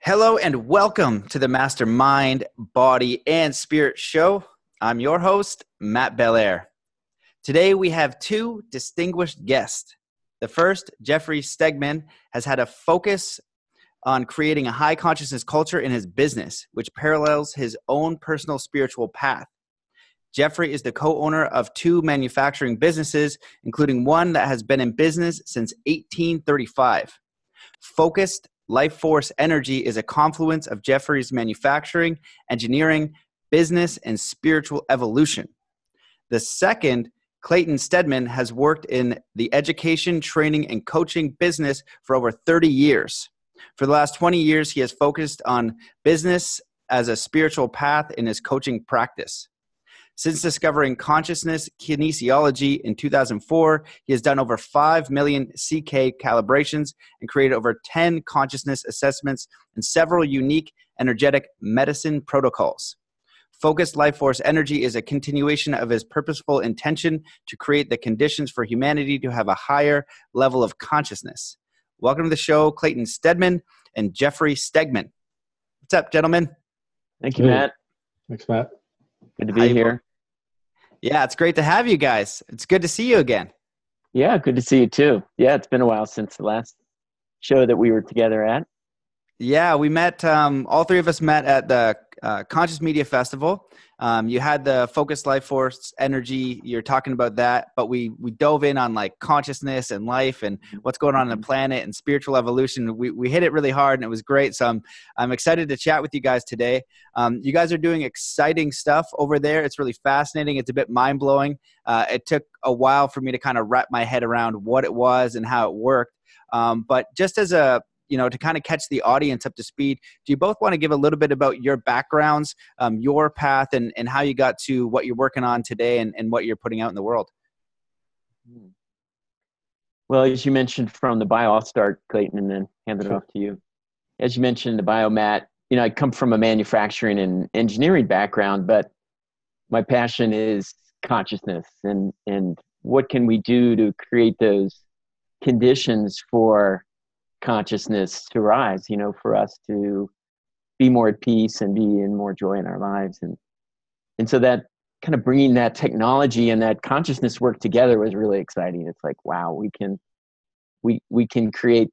Hello and welcome to the Mastermind, Body, and Spirit Show. I'm your host, Matt Belair. Today we have two distinguished guests. The first, Jeffrey Stegman, has had a focus on creating a high consciousness culture in his business, which parallels his own personal spiritual path. Jeffrey is the co-owner of two manufacturing businesses, including one that has been in business since 1835. Focused Life Force Energy is a confluence of Jeffrey's manufacturing, engineering, business, and spiritual evolution. The second, Clayten Stedmann, has worked in the education, training, and coaching business for over 30 years. For the last 20 years, he has focused on business as a spiritual path in his coaching practice. Since discovering consciousness kinesiology in 2004, he has done over 5 million CK calibrations and created over 10 consciousness assessments and several unique energetic medicine protocols. Focused Life Force Energy is a continuation of his purposeful intention to create the conditions for humanity to have a higher level of consciousness. Welcome to the show, Clayten Stedmann and Jeffrey Stegman. What's up, gentlemen? Thank you, Matt. Thanks, Matt. Good to be here. Yeah, it's great to have you guys. It's good to see you again. Yeah, good to see you too. Yeah, it's been a while since the last show that we were together at. Yeah, we met, all three of us met at the Conscious Media Festival. You had the Focused Life Force Energy. You're talking about that, but we dove in on like consciousness and life and what's going on in the planet and spiritual evolution. We hit it really hard and it was great. So I'm excited to chat with you guys today. You guys are doing exciting stuff over there. It's really fascinating. It's a bit mind blowing. It took a while for me to kind of wrap my head around what it was and how it worked. But just as to kind of catch the audience up to speed, do you both want to give a little bit about your backgrounds, your path, and how you got to what you're working on today and what you're putting out in the world? Well, as you mentioned from the bio, I'll start, Clayton, and then hand it off to you. As you mentioned, the bio, Matt, I come from a manufacturing and engineering background, but my passion is consciousness and what can we do to create those conditions for consciousness to rise, for us to be more at peace and be in more joy in our lives. And so that kind of bringing that technology and that consciousness work together was really exciting. It's like, wow, we can create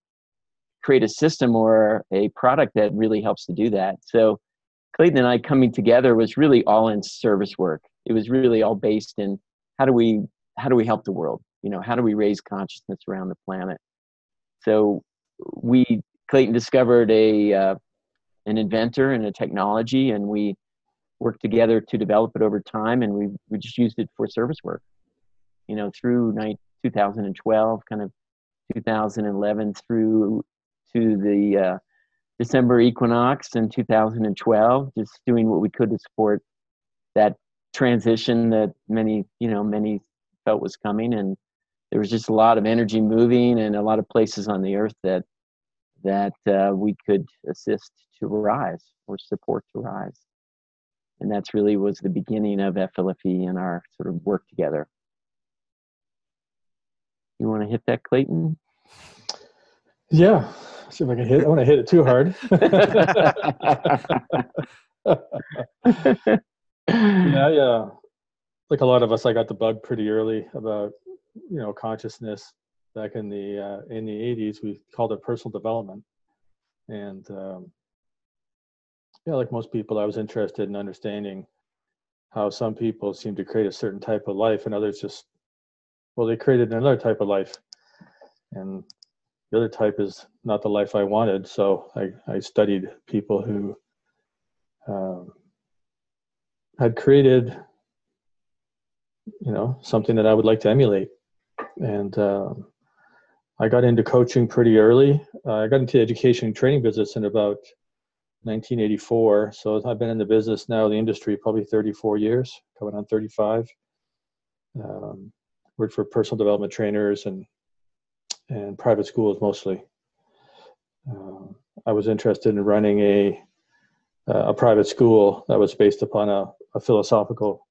a system or a product that really helps to do that. So Clayton and I coming together was really all in service work. It was really all based in how do we help the world? How do we raise consciousness around the planet? So Clayton discovered an inventor and a technology, and we worked together to develop it over time, and we just used it for service work, through 2012, kind of 2011 through to the December equinox in 2012, just doing what we could to support that transition that many felt was coming, and there was just a lot of energy moving and a lot of places on the earth that we could assist to rise or support to rise. And that's really was the beginning of FLFE and our sort of work together. You want to hit that, Clayton? Yeah. See if I can hit it. I want to hit it too hard. Yeah. Like a lot of us, I got the bug pretty early about, consciousness. Back in the 80s, we called it personal development. And like most people, I was interested in understanding how some people seem to create a certain type of life and others they created another type of life. And the other type is not the life I wanted. So I studied people who had created, something that I would like to emulate. And I got into coaching pretty early. I got into the education and training business in about 1984. So I've been in the business now, the industry, probably 34 years, coming on 35. Worked for personal development trainers and private schools mostly. I was interested in running a private school that was based upon a philosophical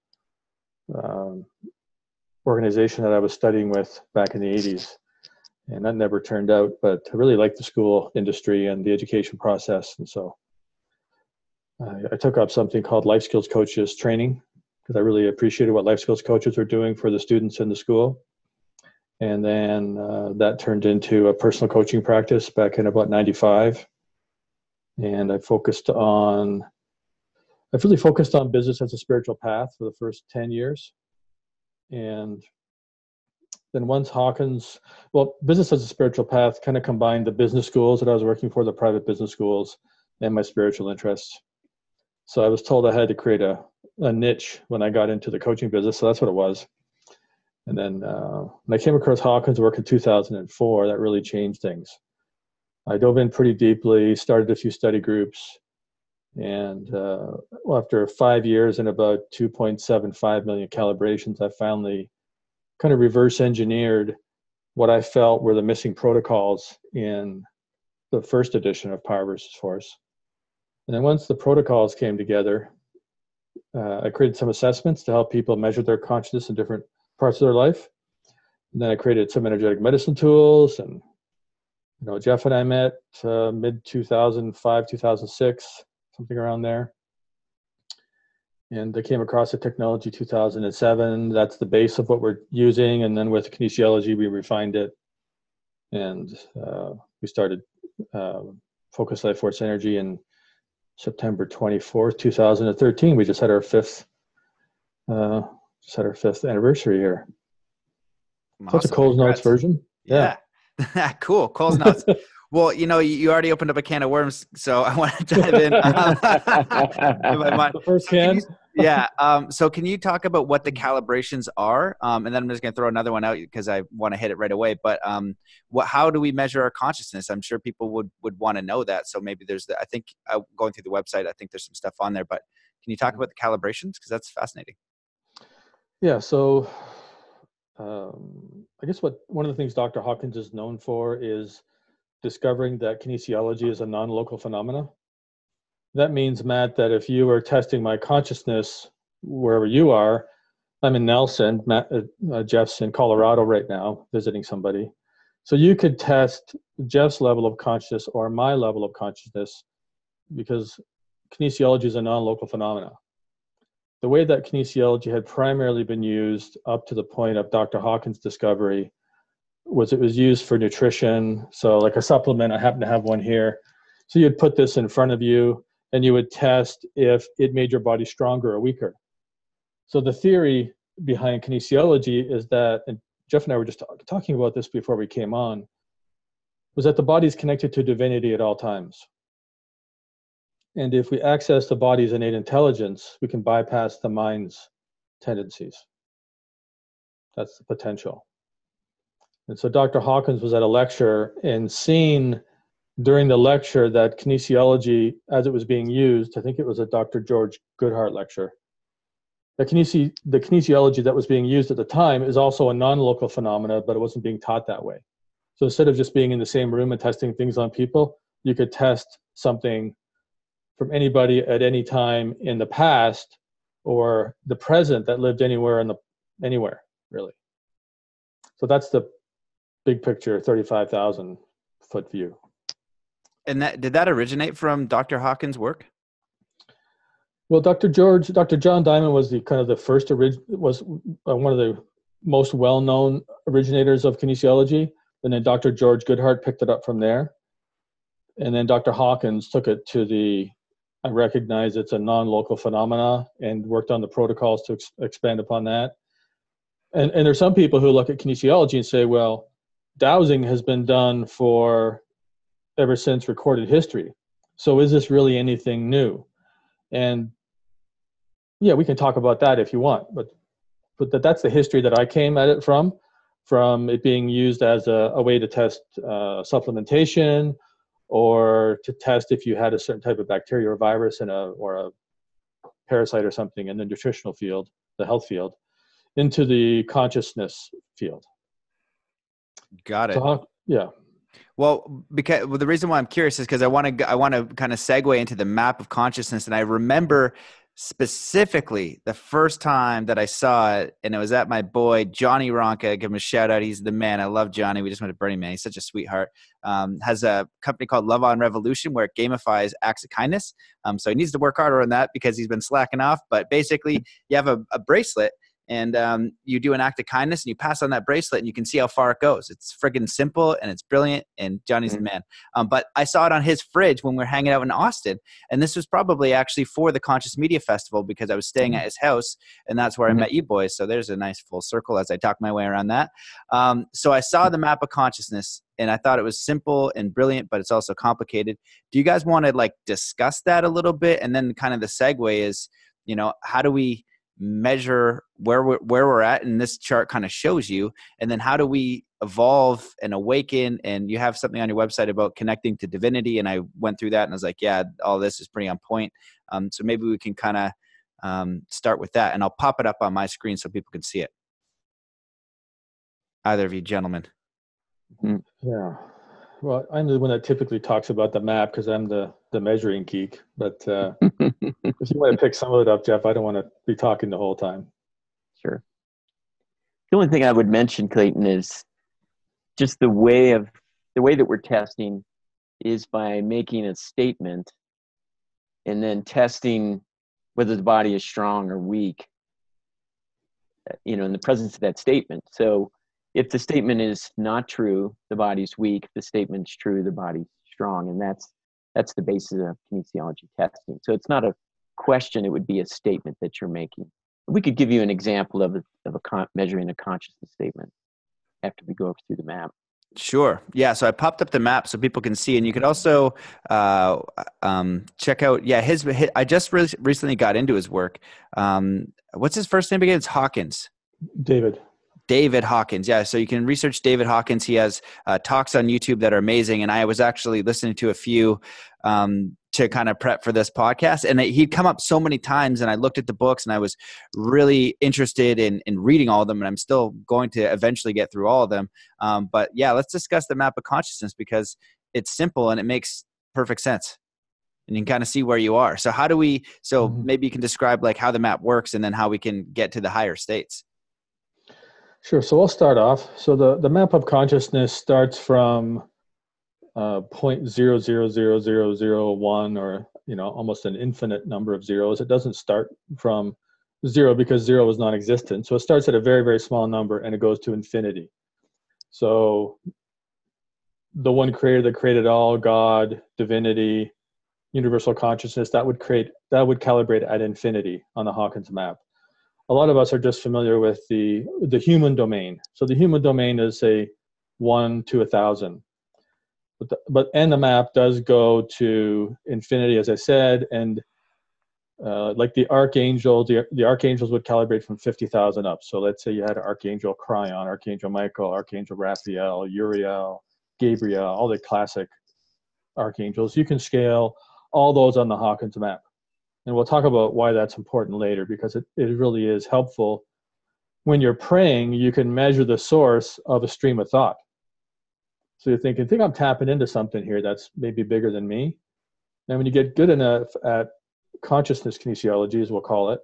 organization that I was studying with back in the 80s. and that never turned out. But I really liked the school industry and the education process, and so I took up something called life skills coaches training because I really appreciated what life skills coaches were doing for the students in the school. And then that turned into a personal coaching practice back in about 95. And I really focused on business as a spiritual path for the first 10 years. And then once business as a spiritual path kind of combined the business schools that I was working for, the private business schools, and my spiritual interests. So I was told I had to create a niche when I got into the coaching business. So that's what it was. And then when I came across Hawkins' work in 2004, that really changed things. I dove in pretty deeply, started a few study groups, and after 5 years and about 2.75 million calibrations, I finally kind of reverse engineered what I felt were the missing protocols in the first edition of Power versus Force. And then once the protocols came together, I created some assessments to help people measure their consciousness in different parts of their life. And then I created some energetic medicine tools, and Jeff and I met mid 2005, 2006, something around there. And I came across the technology 2007. That's the base of what we're using. And then with kinesiology, we refined it, and we started Focus Life Force Energy in September 24th, 2013. We just had our fifth anniversary here. Awesome. So that's a Cole's Notes version. Yeah. Cool. Cole's Notes. Well, you already opened up a can of worms, so I want to dive in. The first can. So can you talk about what the calibrations are? And then I'm just going to throw another one out because I want to hit it right away. But how do we measure our consciousness? I'm sure people would want to know that. So maybe I think going through the website, I think there's some stuff on there. But can you talk about the calibrations? Because that's fascinating. Yeah. So I guess one of the things Dr. Hawkins is known for is discovering that kinesiology is a non-local phenomena. That means, Matt, that if you are testing my consciousness wherever you are, I'm in Nelson, Jeff's in Colorado right now visiting somebody. So you could test Jeff's level of consciousness or my level of consciousness because kinesiology is a non-local phenomena. The way that kinesiology had primarily been used up to the point of Dr. Hawkins' discovery was it was used for nutrition. So like a supplement, I happen to have one here. So you'd put this in front of you and you would test if it made your body stronger or weaker. So the theory behind kinesiology is that, and Jeff and I were just talking about this before we came on, was that the body is connected to divinity at all times. And if we access the body's innate intelligence, we can bypass the mind's tendencies. That's the potential. And so Dr. Hawkins was at a lecture and seen during the lecture that kinesiology, as it was being used, I think it was a Dr. George Goodhart lecture, the kinesiology that was being used at the time is also a non-local phenomena, but it wasn't being taught that way. So instead of just being in the same room and testing things on people, you could test something from anybody at any time in the past or the present that lived anywhere really. So that's the big picture, 35,000 foot view. And did that originate from Dr. Hawkins' work? Well, Dr. John Diamond was was one of the most well-known originators of kinesiology. And then Dr. George Goodhart picked it up from there. And then Dr. Hawkins took it to I recognize it's a non-local phenomena and worked on the protocols to expand upon that. And there's some people who look at kinesiology and say, well, dowsing has been done ever since recorded history. So is this really anything new? And yeah, we can talk about that if you want, but that's the history that I came at it from it being used as a way to test supplementation or to test if you had a certain type of bacteria or virus or a parasite or something in the nutritional field, the health field, into the consciousness field. Got it. So, yeah. Well, the reason why I'm curious is because I want to kind of segue into the map of consciousness, and I remember specifically the first time that I saw it, and it was at my boy Johnny Ronca. Give him a shout out. He's the man. I love Johnny. We just went to Burning Man. He's such a sweetheart. Has a company called Love on Revolution where it gamifies acts of kindness. So he needs to work harder on that because he's been slacking off. But basically, you have a bracelet, and you do an act of kindness, and you pass on that bracelet, and you can see how far it goes. It's friggin' simple, and it's brilliant, and Johnny's the man. But I saw it on his fridge when we were hanging out in Austin, and this was probably actually for the Conscious Media Festival because I was staying at his house, and that's where I met you boys. So there's a nice full circle as I talk my way around that. So I saw the map of consciousness, and I thought it was simple and brilliant, but it's also complicated. Do you guys want to like discuss that a little bit? And then kind of the segue is, you know, how do we measure where we're at, and this chart kind of shows you, and then how do we evolve and awaken? And you have something on your website about connecting to divinity, and I went through that and I was like, yeah, all this is pretty on point. So maybe we can kind of start with that, and I'll pop it up on my screen so people can see it. Either of you gentlemen. Yeah, well, I'm the one that typically talks about the map because I'm the measuring geek, but if you want to pick some of it up, Jeff, I don't want to be talking the whole time. Sure. The only thing I would mention, Clayton, is just the way that we're testing is by making a statement and then testing whether the body is strong or weak, you know, in the presence of that statement. So if the statement is not true, the body's weak. If the statement's true, the body's strong. And that's the basis of kinesiology testing. So it's not a question, it would be a statement that you're making. We could give you an example of measuring a consciousness statement after we go through the map. Sure. Yeah. So I popped up the map so people can see, and you could also check out. Yeah, his I just recently got into his work. What's his first name again? It's Hawkins. David Hawkins. Yeah. So you can research David Hawkins. He has talks on YouTube that are amazing. And I was actually listening to a few to kind of prep for this podcast. And he'd come up so many times, and I looked at the books, and I was really interested in reading all of them. And I'm still going to eventually get through all of them. But yeah, let's discuss the map of consciousness because it's simple and it makes perfect sense. And you can kind of see where you are. So how do we, maybe you can describe like how the map works and then how we can get to the higher states. Sure. So I'll start off. So the map of consciousness starts from 0.00001, or almost an infinite number of zeros. It doesn't start from 0 because 0 is non-existent. So it starts at a very, very small number and it goes to infinity. So the one creator that created all, God, divinity, universal consciousness, that would calibrate at infinity on the Hawkins map. A lot of us are just familiar with the human domain. So the human domain is a 1 to 1,000. And the map does go to infinity, as I said, and like the archangels, the archangels would calibrate from 50,000 up. So let's say you had Archangel Cryon, Archangel Michael, Archangel Raphael, Uriel, Gabriel, all the classic archangels. You can scale all those on the Hawkins map. And we'll talk about why that's important later, because it really is helpful. When you're praying, you can measure the source of a stream of thought. So you're thinking, I think I'm tapping into something here that's maybe bigger than me. And when you get good enough at consciousness kinesiology, as we'll call it,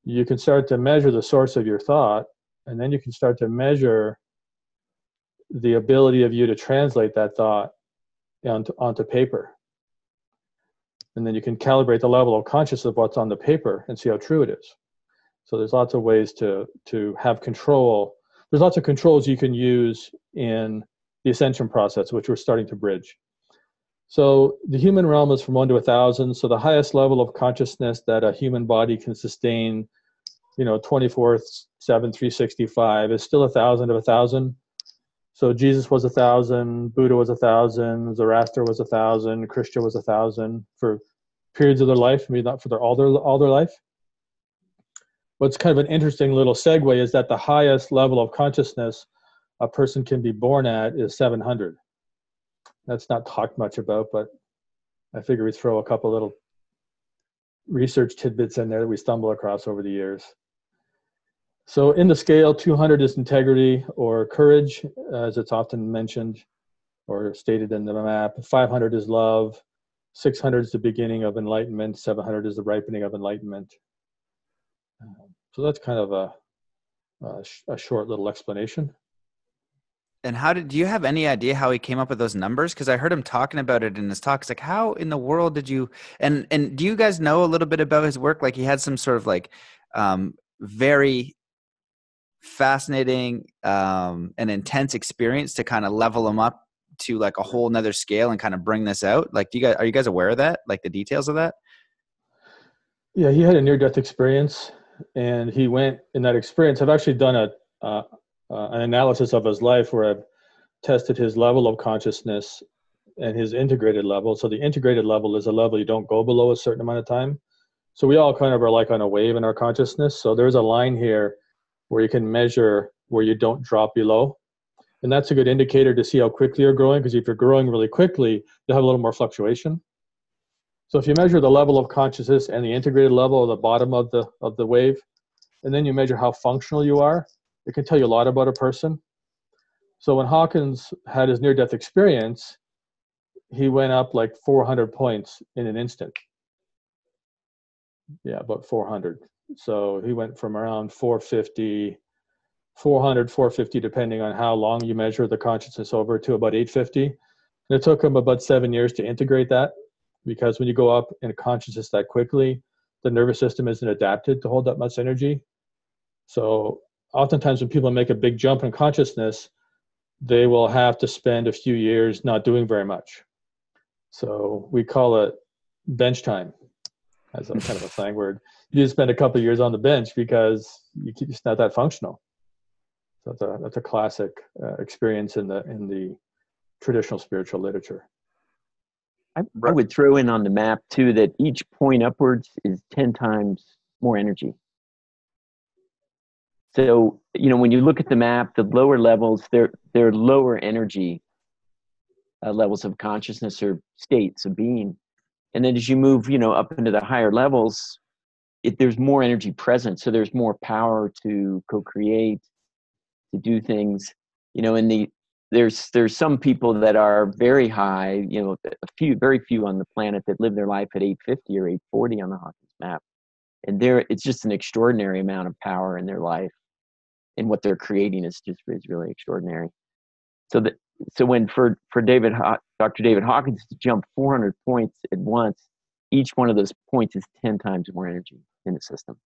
you can start to measure the source of your thought, and then you can start to measure the ability of you to translate that thought onto paper. And then you can calibrate the level of consciousness of what's on the paper and see how true it is. So there's lots of ways to have control. There's lots of controls you can use in the ascension process, which we're starting to bridge. So the human realm is from 1 to 1,000. So the highest level of consciousness that a human body can sustain, 24/7, 365 is still 1,000 of 1,000. So Jesus was 1,000, Buddha was 1,000, Zoroaster was 1,000, Krishna was 1,000 for periods of their life, maybe not for all their life. What's kind of an interesting little segue is that the highest level of consciousness a person can be born at is 700. That's not talked much about, but I figure we throw a couple little research tidbits in there that we stumble across over the years. So in the scale, 200 is integrity or courage, as it's often mentioned or stated in the map. 500 is love. 600 is the beginning of enlightenment. 700 is the ripening of enlightenment. So that's kind of a short little explanation. And do you have any idea how he came up with those numbers? Because I heard him talking about it in his talk. It's like, how in the world did you, and do you guys know a little bit about his work? Like he had some sort of like very fascinating and intense experience to kind of level him up to like a whole nother scale and kind of bring this out. Like, are you guys aware of that? Like the details of that? Yeah, he had a near-death experience, and he went in that experience. I've actually done an analysis of his life where I've tested his level of consciousness and his integrated level. So the integrated level is a level you don't go below a certain amount of time. So we all kind of are like on a wave in our consciousness. So there's a line here where you can measure where you don't drop below. And that's a good indicator to see how quickly you're growing, because if you're growing really quickly, you'll have a little more fluctuation. So if you measure the level of consciousness and the integrated level at the bottom of the wave, and then you measure how functional you are, it can tell you a lot about a person. So when Hawkins had his near-death experience, he went up like 400 points in an instant. Yeah, about 400. So he went from around 450, 450, depending on how long you measure the consciousness over, to about 850. And it took him about 7 years to integrate that, because when you go up in consciousness that quickly, the nervous system isn't adapted to hold that much energy. So oftentimes when people make a big jump in consciousness, they will have to spend a few years not doing very much. So we call it bench time, as a kind of a slang word. You just spend a couple of years on the bench because you're just not that functional. So that's a classic experience in the traditional spiritual literature. I would throw in on the map too that each point upwards is 10 times more energy. So, when you look at the map, the lower levels, they're lower energy levels of consciousness or states of being. And then as you move, up into the higher levels, there's more energy present. So there's more power to co-create, to do things, and there's some people that are very high, very few on the planet that live their life at 850 or 840 on the Hawkins map. And it's just an extraordinary amount of power in their life. And what they're creating is really extraordinary. So when for Dr. David Hawkins to jump 400 points at once, each one of those points is 10 times more energy in the system.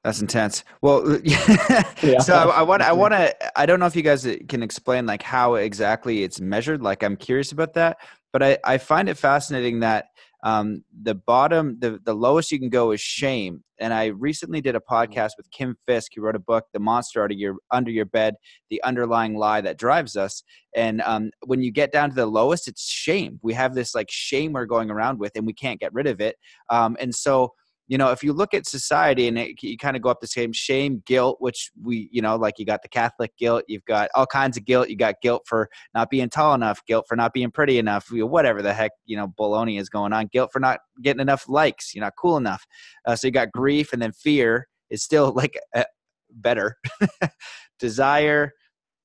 That's intense. Well, yeah. So I don't know if you guys can explain like how exactly it's measured. Like I'm curious about that, but I find it fascinating that the lowest you can go is shame. And I recently did a podcast with Kim Fisk, who wrote a book, The Monster Under Your Bed, The Underlying Lie That Drives Us. And when you get down to the lowest, it's shame. We have this like shame we're going around with and we can't get rid of it. And so, if you look at society and you kind of go up the same shame, guilt, which we, like you got the Catholic guilt, you've got all kinds of guilt. You got guilt for not being tall enough, guilt for not being pretty enough, whatever the heck, baloney is going on, guilt for not getting enough likes, you're not cool enough. So you got grief, and then fear is still like better. Desire,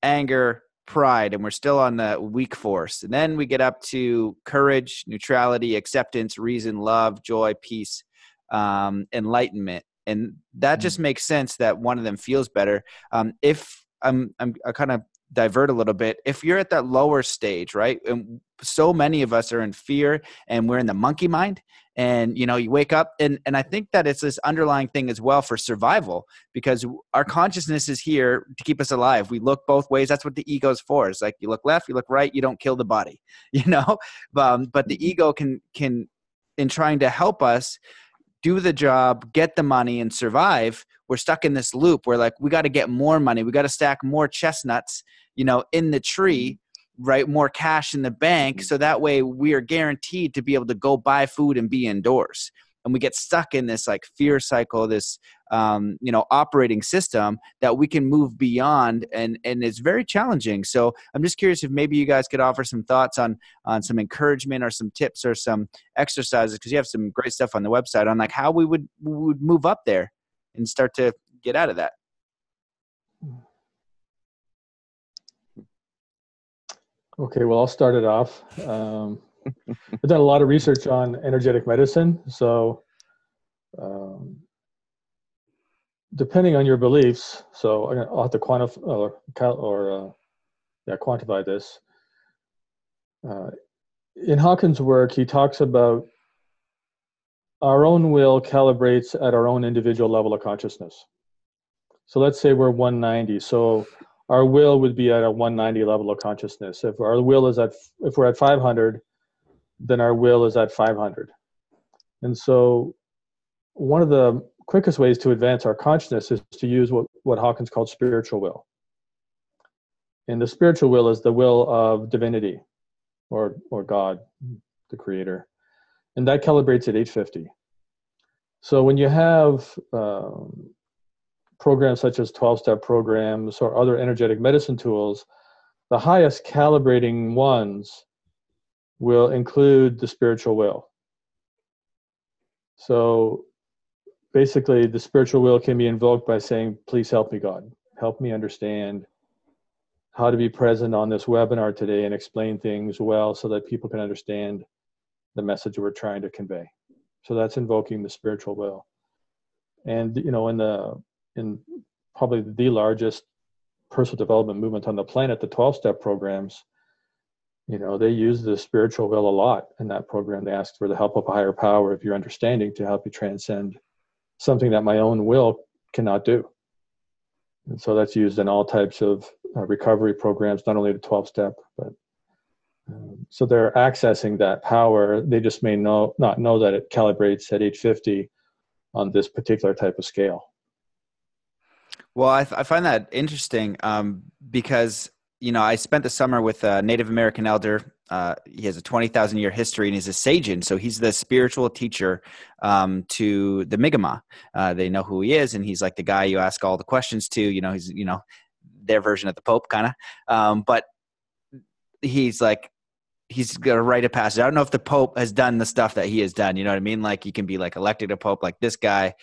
anger, pride, and we're still on the weak force. And then we get up to courage, neutrality, acceptance, reason, love, joy, peace, enlightenment. And that just makes sense that one of them feels better. If I kind of divert a little bit, if you're at that lower stage, right? And so many of us are in fear and we're in the monkey mind, and you wake up and I think that it's this underlying thing as well for survival, because our consciousness is here to keep us alive. We look both ways. That's what the ego's for. It's like you look left, you look right, you don't kill the body, but the ego can in trying to help us do the job, get the money, and survive. We're stuck in this loop where like we got to get more money, we got to stack more chestnuts, in the tree, right? More cash in the bank, so that way we are guaranteed to be able to go buy food and be indoors. And we get stuck in this like fear cycle, this operating system that we can move beyond, and it's very challenging. So I'm just curious if maybe you guys could offer some thoughts on some encouragement or some tips or some exercises, because you have some great stuff on the website on like how we would move up there and start to get out of that. Okay, well, I'll start it off. I've done a lot of research on energetic medicine. So depending on your beliefs, so I'll have to quantify this. In Hawkins' work, he talks about our own will calibrates at our own individual level of consciousness. So let's say we're 190. So our will would be at a 190 level of consciousness. If we're at 500, then our will is at 500. And so one of the quickest ways to advance our consciousness is to use what Hawkins called spiritual will. And the spiritual will is the will of divinity or God, the creator. And that calibrates at 850. So when you have programs such as 12-step programs or other energetic medicine tools, the highest calibrating ones will include the spiritual will. So basically, the spiritual will can be invoked by saying, please help me, God. Help me understand how to be present on this webinar today and explain things well so that people can understand the message we're trying to convey. So that's invoking the spiritual will. And, you know, in probably the largest personal development movement on the planet, the 12-step programs, you know, they use the spiritual will a lot in that program. They ask for the help of a higher power of your understanding to help you transcend something that my own will cannot do. And so that's used in all types of recovery programs, not only the 12-step, but so they're accessing that power. They just may not know that it calibrates at 850 on this particular type of scale. Well, I find that interesting because, you know, I spent the summer with a Native American elder. He has a 20,000 year history and he's a Sajin. So he's the spiritual teacher to the Mi'kmaq. They know who he is. And he's like the guy you ask all the questions to, you know, he's, you know, their version of the Pope kind of. But he's like, he's got a rite of passage. I don't know if the Pope has done the stuff that he has done. You know what I mean? Like you can be like elected a Pope like this guy.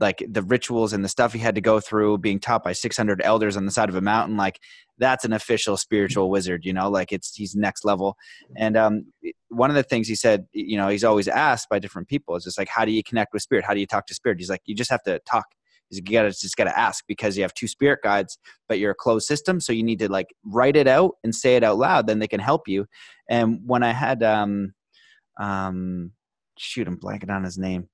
Like the rituals and the stuff he had to go through being taught by 600 elders on the side of a mountain, like that's an official spiritual wizard, you know, like he's next level. And one of the things he said, you know, he's always asked by different people is just like, how do you connect with spirit? How do you talk to spirit? He's like, you just have to talk. You just got to ask because you have two spirit guides, but you're a closed system. So you need to like write it out and say it out loud. Then they can help you. And when I had, I'm blanking on his name.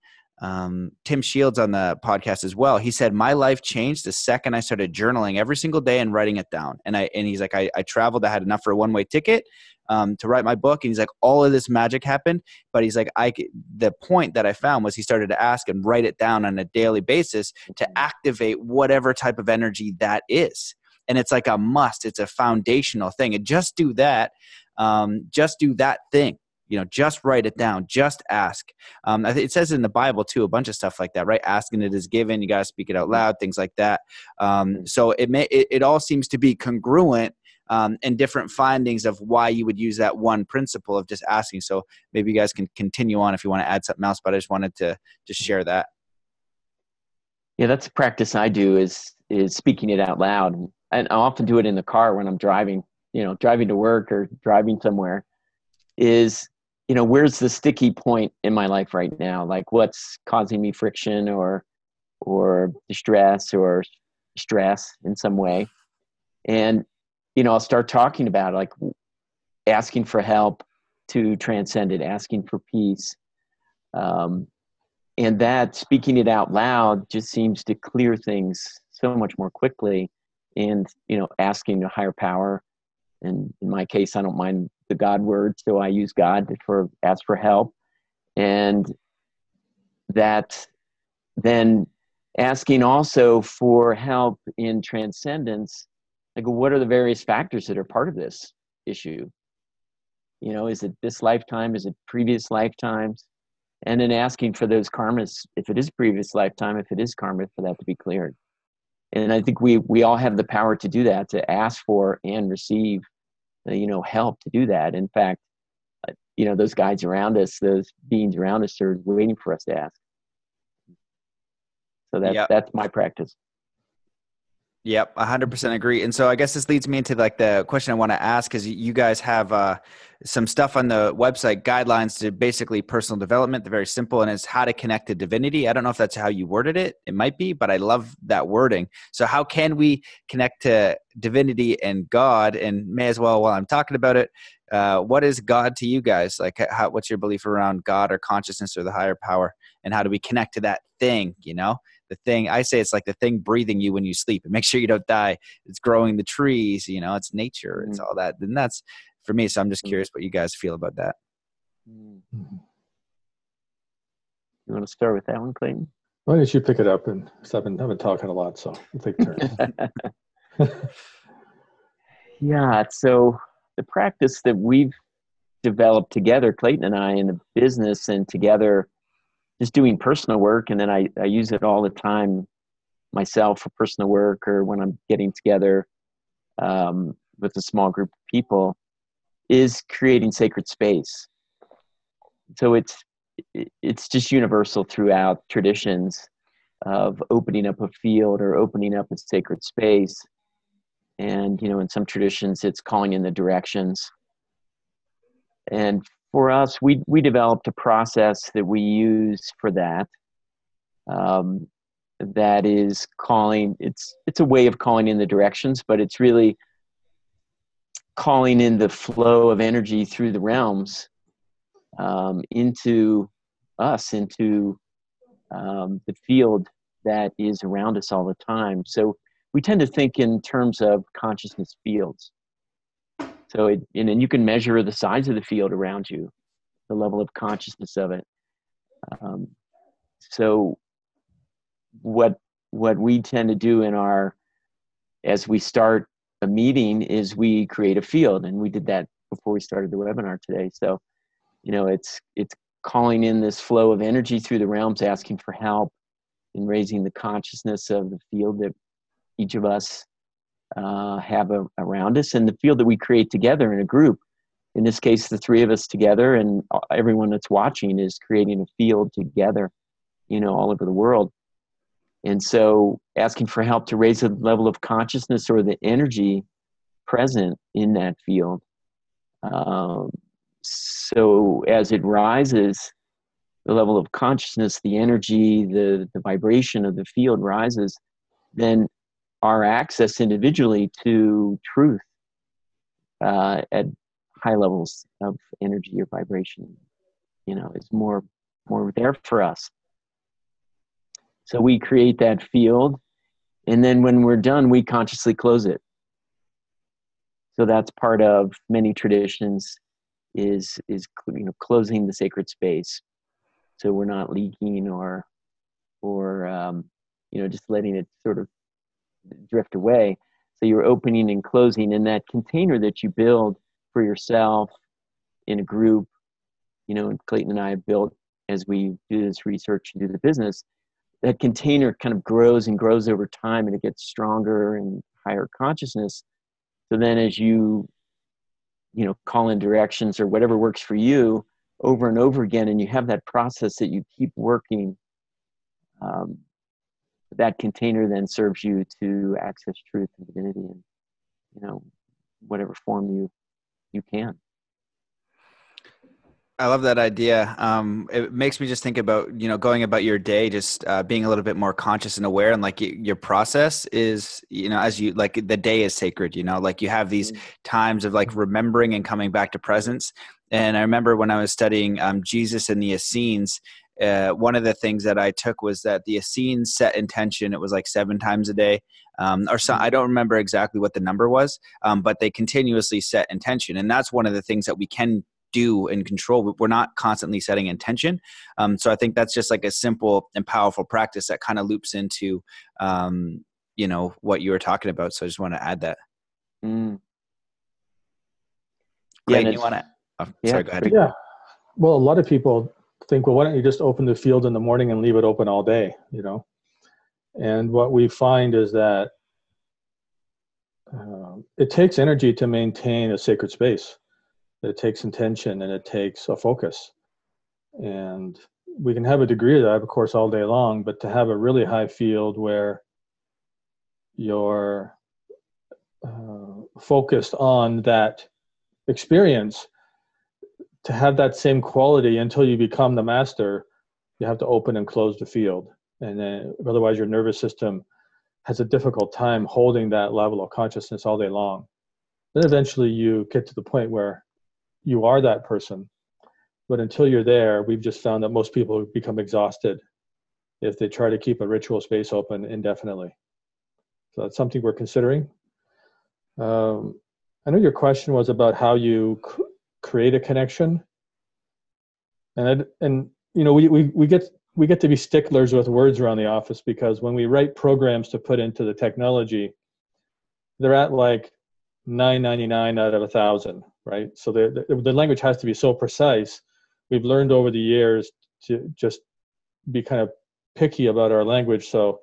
Tim Shields on the podcast as well. He said, my life changed the second I started journaling every single day and writing it down. And he's like, I traveled, I had enough for a one-way ticket, to write my book. And he's like, all of this magic happened. But he's like, the point that I found was he started to ask and write it down on a daily basis to activate whatever type of energy that is. And it's like a must, it's a foundational thing. And just do that thing. You know, just write it down. Just ask. It says in the Bible too, a bunch of stuff like that, right? Asking it is given. You got to speak it out loud. Things like that. So it all seems to be congruent and different findings of why you would use that one principle of just asking. So maybe you guys can continue on if you want to add something else. But I just wanted to just share that. Yeah, that's a practice I do is speaking it out loud, and I often do it in the car when I'm driving. You know, driving to work or driving somewhere. Is, you know, where's the sticky point in my life right now? Like what's causing me friction or distress or stress in some way? And, you know, I'll start talking about it, like asking for help to transcend it, asking for peace. And that speaking it out loud just seems to clear things so much more quickly. And, you know, asking a higher power. And in my case, I don't mind the God word, so I use God to ask for help. And that then asking also for help in transcendence, like what are the various factors that are part of this issue? You know, is it this lifetime? Is it previous lifetimes? And then asking for those karmas, if it is previous lifetime, if it is karma, for that to be cleared. And I think we all have the power to do that, to ask for and receive, you know, help to do that. In fact, you know, those guides around us, those beings around us are waiting for us to ask. So that's my practice. Yep, 100% agree. And so I guess this leads me into like the question I want to ask, because you guys have some stuff on the website, guidelines to basically personal development. They're very simple, and it's how to connect to divinity. I don't know if that's how you worded it. It might be, but I love that wording. So how can we connect to divinity and God? And may as well, while I'm talking about it, what is God to you guys? Like, what's your belief around God or consciousness or the higher power? And how do we connect to that thing, you know? The thing, I say it's like the thing breathing you when you sleep, and make sure you don't die. It's growing the trees, you know, it's nature, it's all that. And that's for me. So I'm just curious what you guys feel about that. You want to start with that one, Clayton? Why don't you pick it up? And I've been talking a lot, so we'll take turns. Yeah. So the practice that we've developed together, Clayton and I, in the business, and together just doing personal work, and then I use it all the time myself for personal work, or when I'm getting together with a small group of people, is creating sacred space. So it's just universal throughout traditions of opening up a field or opening up a sacred space. And, you know, in some traditions, it's calling in the directions. And for us, we developed a process that we use for that. That is calling, it's a way of calling in the directions, but it's really calling in the flow of energy through the realms into us, into the field that is around us all the time. So we tend to think in terms of consciousness fields. So and you can measure the size of the field around you, the level of consciousness of it. So what we tend to do as we start a meeting, is we create a field, and we did that before we started the webinar today. So, you know, it's calling in this flow of energy through the realms, asking for help in raising the consciousness of the field that each of us have around us, and the field that we create together in a group. In this case, the three of us together, and everyone that's watching is creating a field together, you know, all over the world. And so asking for help to raise the level of consciousness or the energy present in that field. So as it rises, the level of consciousness, the energy, the vibration of the field rises, then our access individually to truth at high levels of energy or vibration, you know, is more there for us. So we create that field, and then when we're done, we consciously close it. So that's part of many traditions, is you know, closing the sacred space, so we're not leaking or you know, just letting it sort of drift away. So you're opening and closing, in that container that you build for yourself in a group. You know, and Clayton and I have built, as we do this research and do the business, that container kind of grows and grows over time, and it gets stronger and higher consciousness. So then as you know, call in directions or whatever works for you over and over again, and you have that process that you keep working, that container then serves you to access truth and divinity in, you know, whatever form you can. I love that idea. It makes me just think about, you know, going about your day, just being a little bit more conscious and aware. And like your process is, you know, as you, like, the day is sacred, you know, like you have these times of like remembering and coming back to presence. And I remember when I was studying Jesus and the Essenes, one of the things that I took was that the Essenes set intention. It was like 7 times a day. Or so, I don't remember exactly what the number was, but they continuously set intention. And that's one of the things that we can do and control. We're not constantly setting intention. So I think that's just like a simple and powerful practice that kind of loops into, you know, what you were talking about. So I just want to add that. Clayton, you want to, sorry, go ahead. Yeah. Well, a lot of people think, well, why don't you just open the field in the morning and leave it open all day, you know? And what we find is that it takes energy to maintain a sacred space. It takes intention, and it takes a focus. And we can have a degree of that, of course, all day long, but to have a really high field where you're focused on that experience, to have that same quality until you become the master, you have to open and close the field. And then otherwise your nervous system has a difficult time holding that level of consciousness all day long. Then eventually you get to the point where you are that person. But until you're there, we've just found that most people become exhausted if they try to keep a ritual space open indefinitely. So that's something we're considering. I know your question was about how you create a connection, and you know, we get to be sticklers with words around the office, because when we write programs to put into the technology, they're at like 999 out of 1,000, right? So the language has to be so precise. We've learned over the years to just be kind of picky about our language. So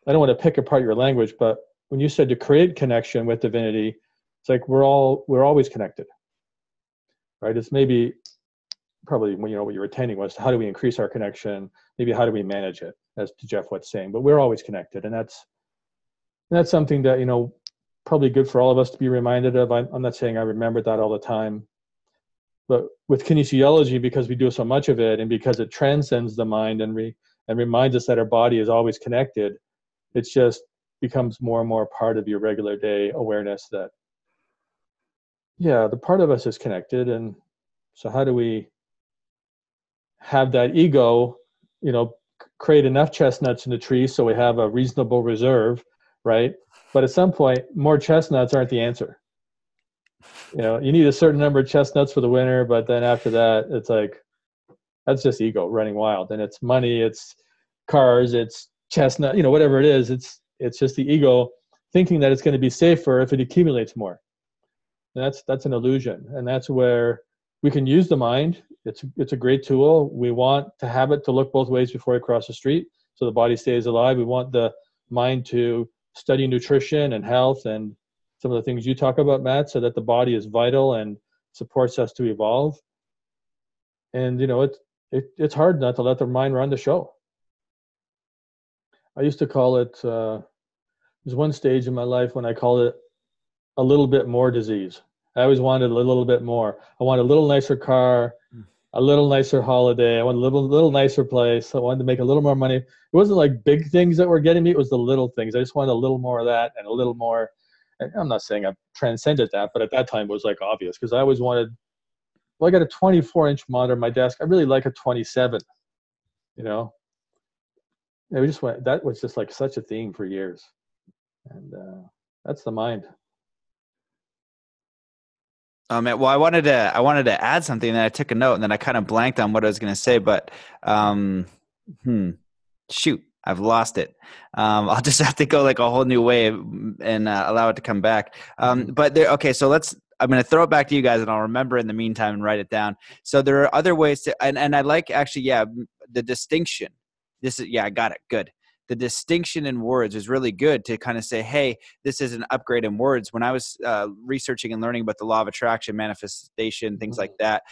I don't want to pick apart your language, but when you said to create connection with divinity, it's like we're always connected, right? It's maybe probably, you know, what you were attending was, how do we increase our connection? Maybe how do we manage it, as to Jeff was saying, but we're always connected. And that's something that, you know, probably good for all of us to be reminded of. I'm not saying I remember that all the time, but with kinesiology, because we do so much of it, and because it transcends the mind and reminds us that our body is always connected, it's just becomes more and more part of your regular day awareness that, yeah, the part of us is connected. And so how do we have that ego, you know, create enough chestnuts in the tree so we have a reasonable reserve, right? But at some point, more chestnuts aren't the answer. You know, you need a certain number of chestnuts for the winter, but then after that, it's like, that's just ego running wild. And it's money, it's cars, it's chestnut, you know, whatever it is, it's just the ego thinking that it's going to be safer if it accumulates more. And that's an illusion. And that's where we can use the mind. It's a great tool. We want to have it to look both ways before we cross the street, so the body stays alive. We want the mind to study nutrition and health and some of the things you talk about, Matt, so that the body is vital and supports us to evolve. And, you know, it's hard not to let the mind run the show. I used to call it, there's one stage in my life when I called it a little bit more disease. I always wanted a little bit more. I wanted a little nicer car, a little nicer holiday. I wanted a little nicer place. I wanted to make a little more money. It wasn't like big things that were getting me. It was the little things. I just wanted a little more of that and a little more. And I'm not saying I've transcended that, but at that time it was like obvious, because I always wanted, well, I got a 24-inch monitor on my desk. I really like a 27, you know. And we just went, that was just like such a theme for years. And that's the mind. Well, I wanted to add something, and then I took a note, and then I kind of blanked on what I was going to say, but shoot, I've lost it. I'll just have to go like a whole new way and allow it to come back. But there, okay, so I'm going to throw it back to you guys, and I'll remember in the meantime and write it down. So there are other ways to, and I like actually, the distinction. I got it. Good. The distinction in words is really good to kind of say, hey, this is an upgrade in words. When I was researching and learning about the law of attraction, manifestation, things like that,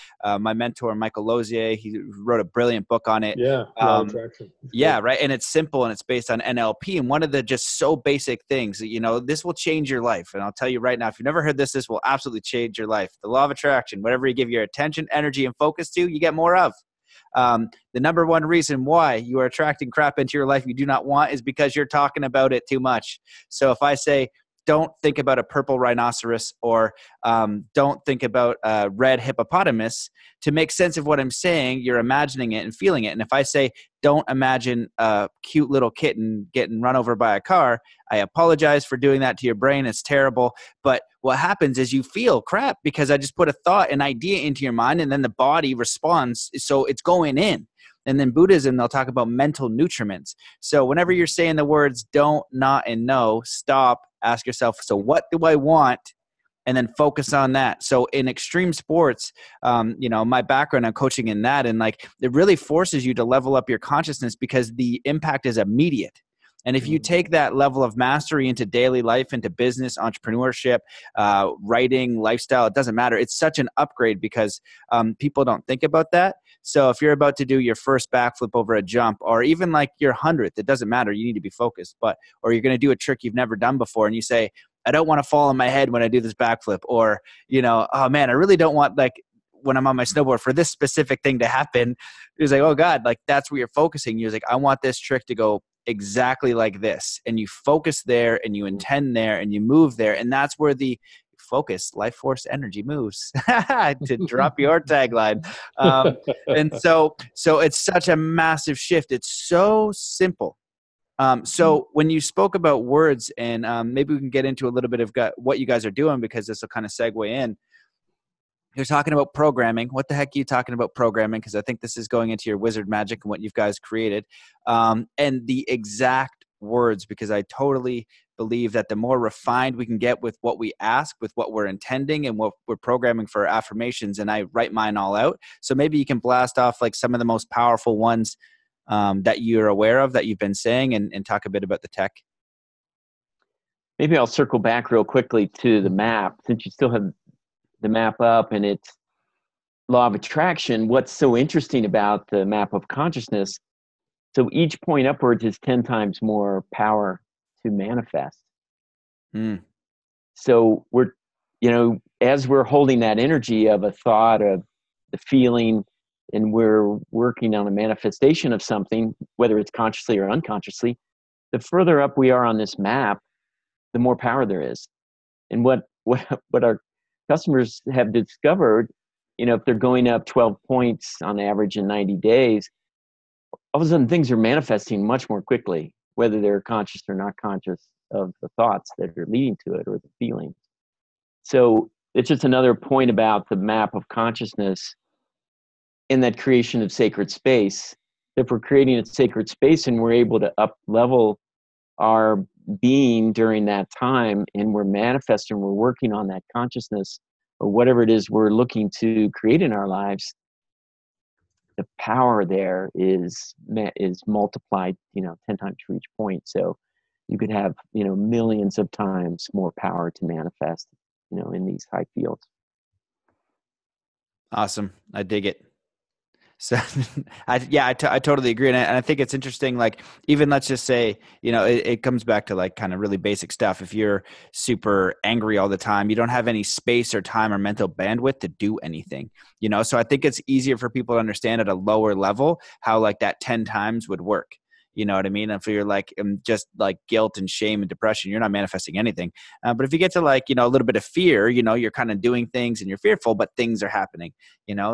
my mentor, Michael Lozier, he wrote a brilliant book on it. Yeah, law of attraction. Yeah, right. And it's simple, and it's based on NLP. And one of the just so basic things, you know, this will change your life. And I'll tell you right now, if you've never heard this will absolutely change your life. The law of attraction, whatever you give your attention, energy, and focus to, you get more of. The number one reason why you are attracting crap into your life you do not want is because you're talking about it too much. So if I say, don't think about a purple rhinoceros, or don't think about a red hippopotamus, to make sense of what I'm saying, you're imagining it and feeling it. And if I say, don't imagine a cute little kitten getting run over by a car, I apologize for doing that to your brain. It's terrible. But what happens is you feel crap because I just put a thought, an idea into your mind, and then the body responds. So it's going in. And then Buddhism, they'll talk about mental nutriments. So whenever you're saying the words don't, not, and no, stop, ask yourself, so what do I want? And then focus on that. So in extreme sports, you know, my background, I'm coaching in that. And like, it really forces you to level up your consciousness because the impact is immediate. And if you take that level of mastery into daily life, into business, entrepreneurship, writing, lifestyle, it doesn't matter. It's such an upgrade because people don't think about that. So if you're about to do your first backflip over a jump, or even like your 100th, it doesn't matter. You need to be focused. Or you're going to do a trick you've never done before, and you say, I don't want to fall on my head when I do this backflip. Or, oh man, I really don't want, like, when I'm on my snowboard for this specific thing to happen. It's like, oh God, like that's where you're focusing. You're like, I want this trick to go exactly like this. And you focus there and you intend there and you move there. And that's where the focus, life force, energy moves, to drop your tagline. And so it's such a massive shift. It's so simple. So when you spoke about words, and maybe we can get into a little bit of what you guys are doing, because this will kind of segue in. You're talking about programming. What the heck are you talking about programming? Because I think this is going into your wizard magic and what you guys created. And the exact words, because I totally believe that the more refined we can get with what we ask, with what we're intending and what we're programming for affirmations, and I write mine all out. So maybe you can blast off like some of the most powerful ones that you're aware of that you've been saying, and talk a bit about the tech. Maybe I'll circle back real quickly to the map, since you still have the map up and it's law of attraction. What's so interesting about the map of consciousness, so each point upwards is 10 times more power to manifest. So we're, as we're holding that energy of a thought, of the feeling, and we're working on a manifestation of something, whether it's consciously or unconsciously, the further up we are on this map, the more power there is. And what our customers have discovered, if they're going up 12 points on average in 90 days, all of a sudden things are manifesting much more quickly, whether they're conscious or not conscious of the thoughts that are leading to it or the feelings. So it's just another point about the map of consciousness in that creation of sacred space. If we're creating a sacred space and we're able to up level our being during that time, and we're manifesting, we're working on that consciousness or whatever it is we're looking to create in our lives, the power there is multiplied 10 times for each point. So you could have millions of times more power to manifest in these high fields. Awesome. I dig it. So I totally agree. And I think it's interesting, like, even let's just say, it comes back to like kind of really basic stuff. If you're super angry all the time, you don't have any space or time or mental bandwidth to do anything, so I think it's easier for people to understand at a lower level how like that 10 times would work. You know what I mean? If you're like just like guilt and shame and depression, you're not manifesting anything. But if you get to like, a little bit of fear, you're kind of doing things and you're fearful, but things are happening,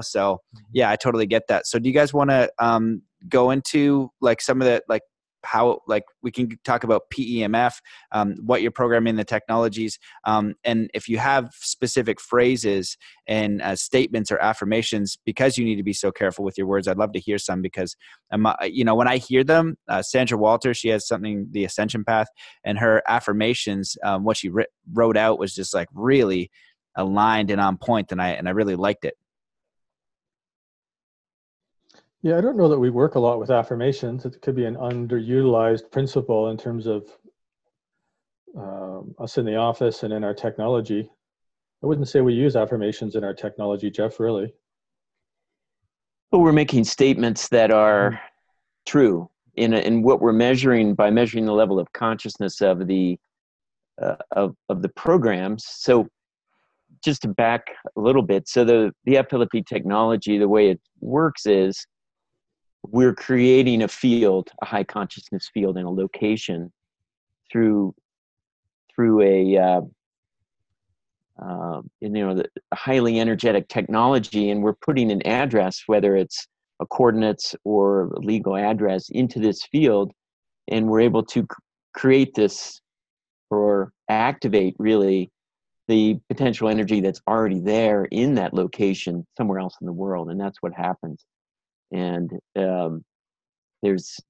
So yeah, I totally get that. So do you guys want to go into like some of the, like how, like we can talk about PEMF, what you're programming, the technologies. And if you have specific phrases and statements or affirmations, because you need to be so careful with your words, I'd love to hear some, because when I hear them, Sandra Walter, she has something, the Ascension Path, and her affirmations, what she wrote out was just like really aligned and on point. And I really liked it. Yeah, I don't know that we work a lot with affirmations. It could be an underutilized principle in terms of us in the office and in our technology. I wouldn't say we use affirmations in our technology, Jeff, really. But we're making statements that are true in what we're measuring by measuring the level of consciousness of the programs. So just to back a little bit, so the FLFE technology, the way it works is we're creating a field, a high consciousness field in a location through a the highly energetic technology, and we're putting an address, whether it's a coordinates or a legal address, into this field, and we're able to create this or activate really the potential energy that's already there in that location somewhere else in the world, and that's what happens. And there's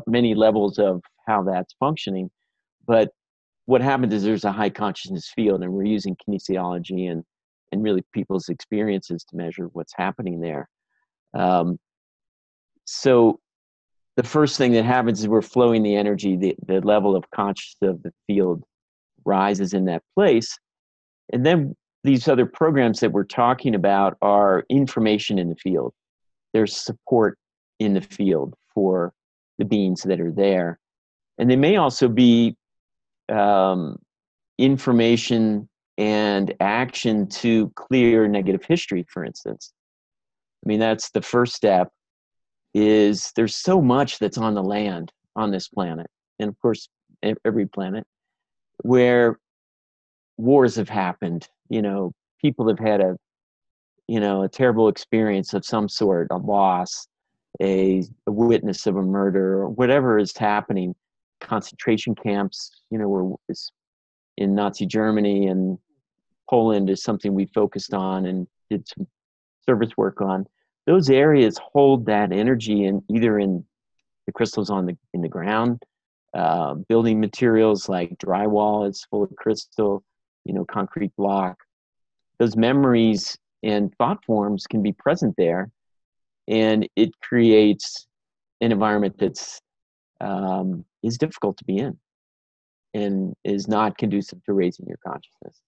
many levels of how that's functioning, but what happens is there's a high consciousness field, and we're using kinesiology and really people's experiences to measure what's happening there. So the first thing that happens is we're flowing the energy, the level of consciousness of the field rises in that place. And then these other programs that we're talking about are information in the field. There's support in the field for the beings that are there. And they may also be information and action to clear negative history, for instance. I mean, that's the first step. Is there's so much that's on the land on this planet, and of course every planet, where wars have happened. People have had a terrible experience of some sort, a loss, a witness of a murder, or whatever is happening. Concentration camps, where in Nazi Germany and Poland is something we focused on and did some service work on. Those areas hold that energy either in the crystals in the ground, building materials like drywall is full of crystal, concrete block. Those memories and thought forms can be present there, and it creates an environment that's is difficult to be in and is not conducive to raising your consciousness.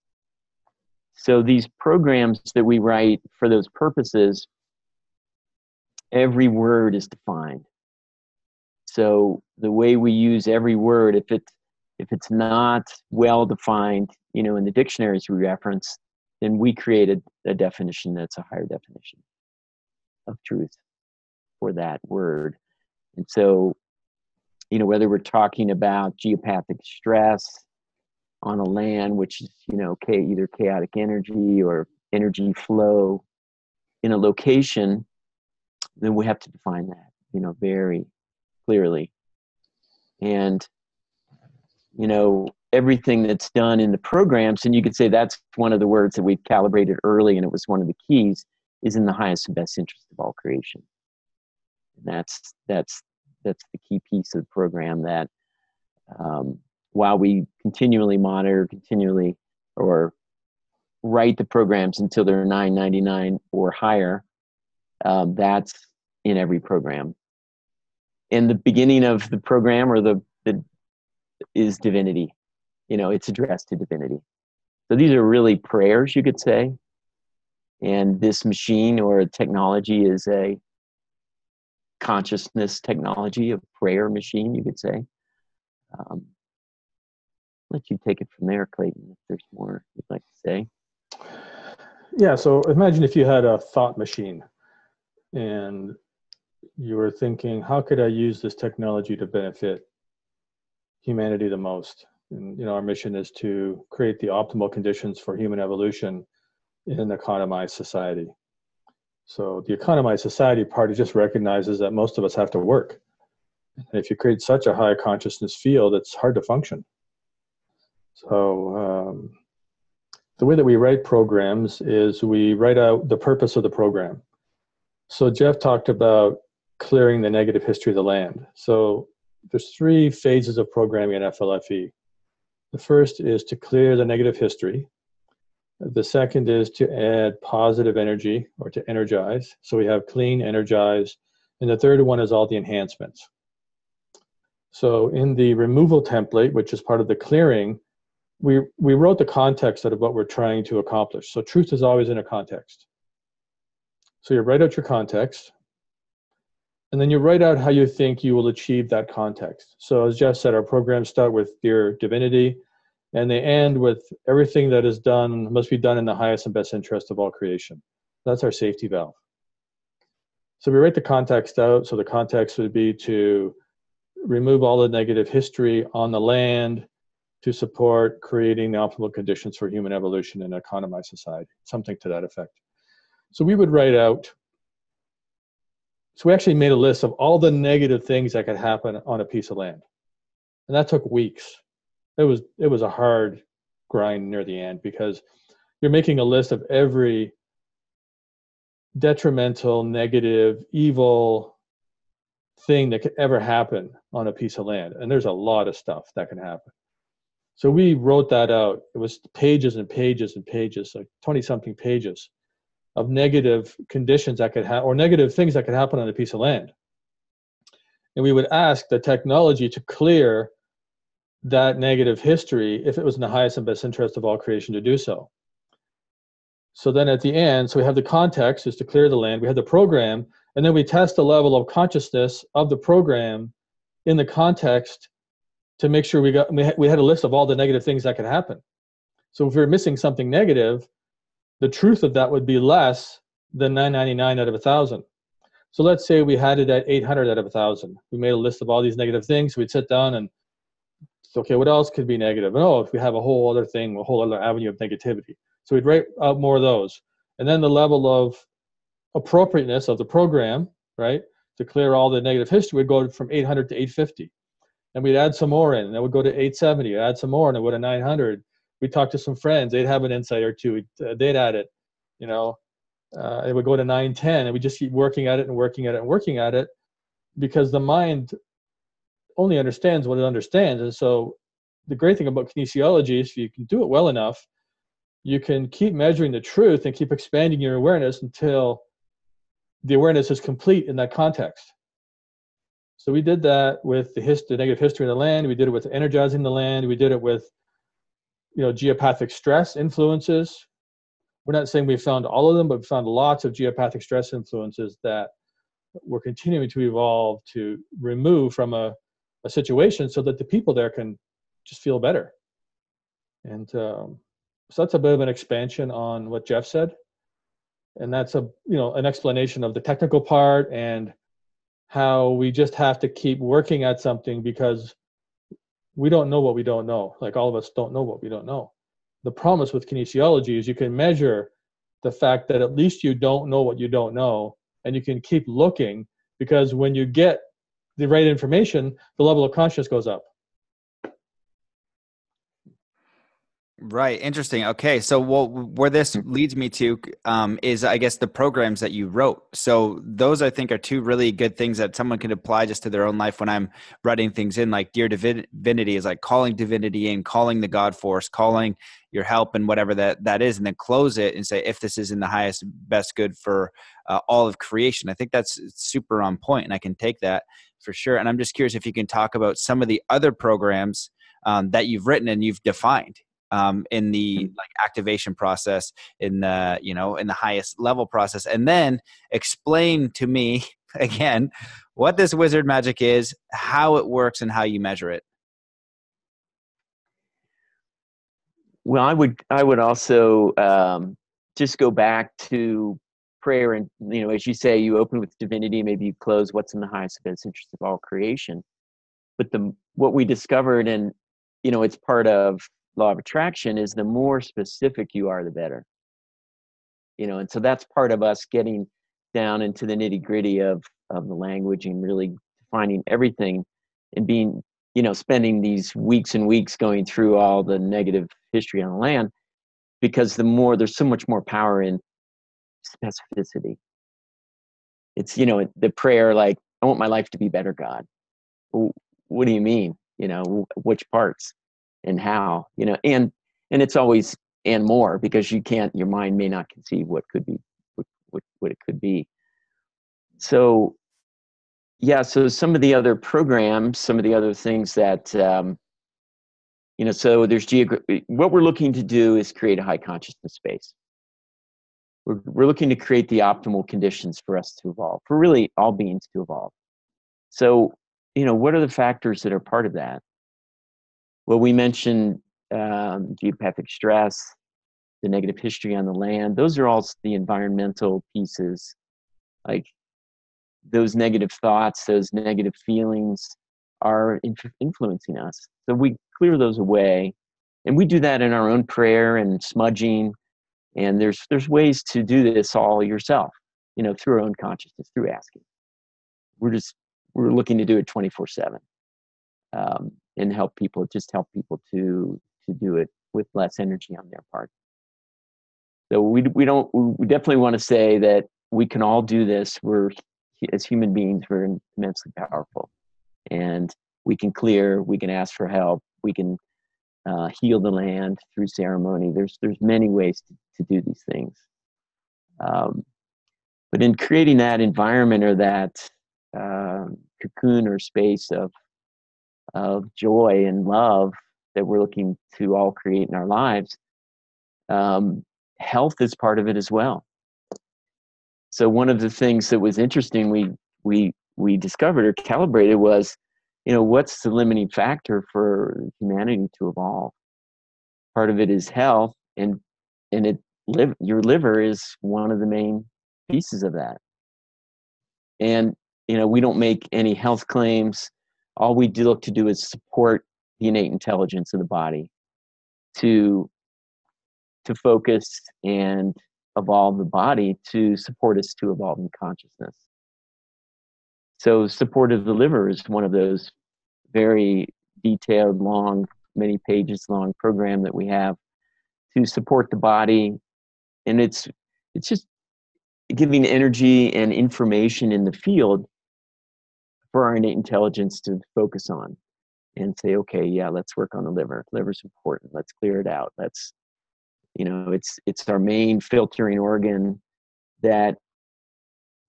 So these programs that we write for those purposes, every word is defined. So the way we use every word, if it's not well defined, in the dictionaries we reference, then we created a definition that's a higher definition of truth for that word. And so, whether we're talking about geopathic stress on a land, which is, either chaotic energy or energy flow in a location, then we have to define that, very clearly. And, everything that's done in the programs, and you could say that's one of the words that we've calibrated early, and it was one of the keys, is in the highest and best interest of all creation. And that's the key piece of the program that, while we continually monitor, or write the programs until they're 999 or higher, that's in every program. And the beginning of the program or is divinity. It's addressed to divinity. So these are really prayers, you could say. And this machine or technology is a consciousness technology, a prayer machine, you could say. Let you take it from there, Clayten, if there's more you'd like to say. Yeah, so imagine if you had a thought machine and you were thinking, how could I use this technology to benefit humanity the most? And, our mission is to create the optimal conditions for human evolution in an economized society. So the economized society part just recognizes that most of us have to work. And if you create such a high consciousness field, it's hard to function. So the way that we write programs is we write out the purpose of the program. So Jeff talked about clearing the negative history of the land. So there's 3 phases of programming in FLFE. The first is to clear the negative history. The second is to add positive energy or to energize. So we have clean, energize. And the third one is all the enhancements. So in the removal template, which is part of the clearing, we wrote the context out of what we're trying to accomplish. So truth is always in a context. So you write out your context, and then you write out how you think you will achieve that context. So as Jeff said, our programs start with Dear Divinity, and they end with everything that is done must be done in the highest and best interest of all creation. That's our safety valve. So we write the context out. So the context would be to remove all the negative history on the land, to support creating the optimal conditions for human evolution in an economized society, something to that effect. So we would write out, so we actually made a list of all the negative things that could happen on a piece of land. And that took weeks. It was a hard grind near the end, because you're making a list of every detrimental, negative, evil thing that could ever happen on a piece of land. And there's a lot of stuff that can happen. So we wrote that out. It was pages and pages and pages, like 20-something pages of negative conditions that could happen, or negative things that could happen on a piece of land. and we would ask the technology to clear that negative history if it was in the highest and best interest of all creation to do so. So then at the end, so we have the context is to clear the land, we have the program, and then we test the level of consciousness of the program in the context to make sure we had a list of all the negative things that could happen. So if we were missing something negative, the truth of that would be less than 999 out of 1,000. So let's say we had it at 800 out of 1,000. We made a list of all these negative things. We'd sit down and, okay, what else could be negative? Oh, if we have a whole other thing, a whole other avenue of negativity. So we'd write out more of those. And then the level of appropriateness of the program, right, to clear all the negative history would go from 800 to 850. And we'd add some more in, and that would go to 870, add some more, and it would go to 900. We'd talk to some friends. They'd have an insight or two. They'd add it, you know. It would go to 910, and we just keep working at it and working at it and working at it, because the mind only understands what it understands. And so the great thing about kinesiology is if you can do it well enough, you can keep measuring the truth and keep expanding your awareness until the awareness is complete in that context. So we did that with the negative history of the land. We did it with energizing the land. We did it with, geopathic stress influences. We're not saying we found all of them, but we found lots of geopathic stress influences that we're continuing to evolve to remove from a situation so that the people there can just feel better. And so that's a bit of an expansion on what Jeff said. And that's an explanation of the technical part and how we just have to keep working at something because we don't know what we don't know. Like all of us don't know what we don't know. The promise with kinesiology is you can measure the fact that at least you don't know what you don't know, and you can keep looking, because when you get the right information, the level of consciousness goes up. Right. Interesting. Okay. So where this leads me to is, I guess, the programs that you wrote. So those, I think, are two really good things that someone can apply just to their own life when I'm writing things in, like Dear Divinity is like calling divinity in, calling the God force, calling your help and whatever that is, and then close it and say, if this is in the highest, best good for all of creation. I think that's super on point, and I can take that for sure. And I'm just curious if you can talk about some of the other programs that you've written and you've defined. In the activation process, in the in the highest level process, and then explain to me again what this wizard magic is, how it works, and how you measure it. Well, I would also just go back to prayer, and as you say, you open with divinity, maybe you close what's in the highest and best interest of all creation. But what we discovered, and it's part of law of attraction, is the more specific you are, the better. And so that's part of us getting down into the nitty gritty of the language and really defining everything, and being, spending these weeks and weeks going through all the negative history on the land, because there's so much more power in specificity. It's, the prayer, like, I want my life to be better, God. Well, what do you mean? Which parts? And how, and it's always and more, because your mind may not conceive what could be, what it could be. So, so some of the other programs, some of the other things that, so there's what we're looking to do is create a high consciousness space. We're looking to create the optimal conditions for us to evolve, for really all beings to evolve. So, what are the factors that are part of that? Well, we mentioned geopathic stress, the negative history on the land. Those are all the environmental pieces. Like, those negative thoughts, those negative feelings are influencing us. So we clear those away. And we do that in our own prayer and smudging. And there's ways to do this all yourself, through our own consciousness, through asking. We're looking to do it 24/7. And help people to do it with less energy on their part. So we definitely want to say that we can all do this. As human beings, we're immensely powerful, and we can clear, we can ask for help, we can heal the land through ceremony. There's many ways to do these things. But in creating that environment, or that cocoon or space of joy and love that we're looking to all create in our lives, health is part of it as well. So one of the things that was interesting we discovered or calibrated was, what's the limiting factor for humanity to evolve? Part of it is health, and your liver is one of the main pieces of that. And we don't make any health claims. All we do look to do is support the innate intelligence of the body to focus and evolve the body to support us to evolve in consciousness. So support of the liver is one of those very detailed, long, many pages long program that we have to support the body. And it's just giving energy and information in the field for our innate intelligence to focus on and say, okay, yeah, let's work on the liver. Liver's important. Let's clear it out. Let's, it's our main filtering organ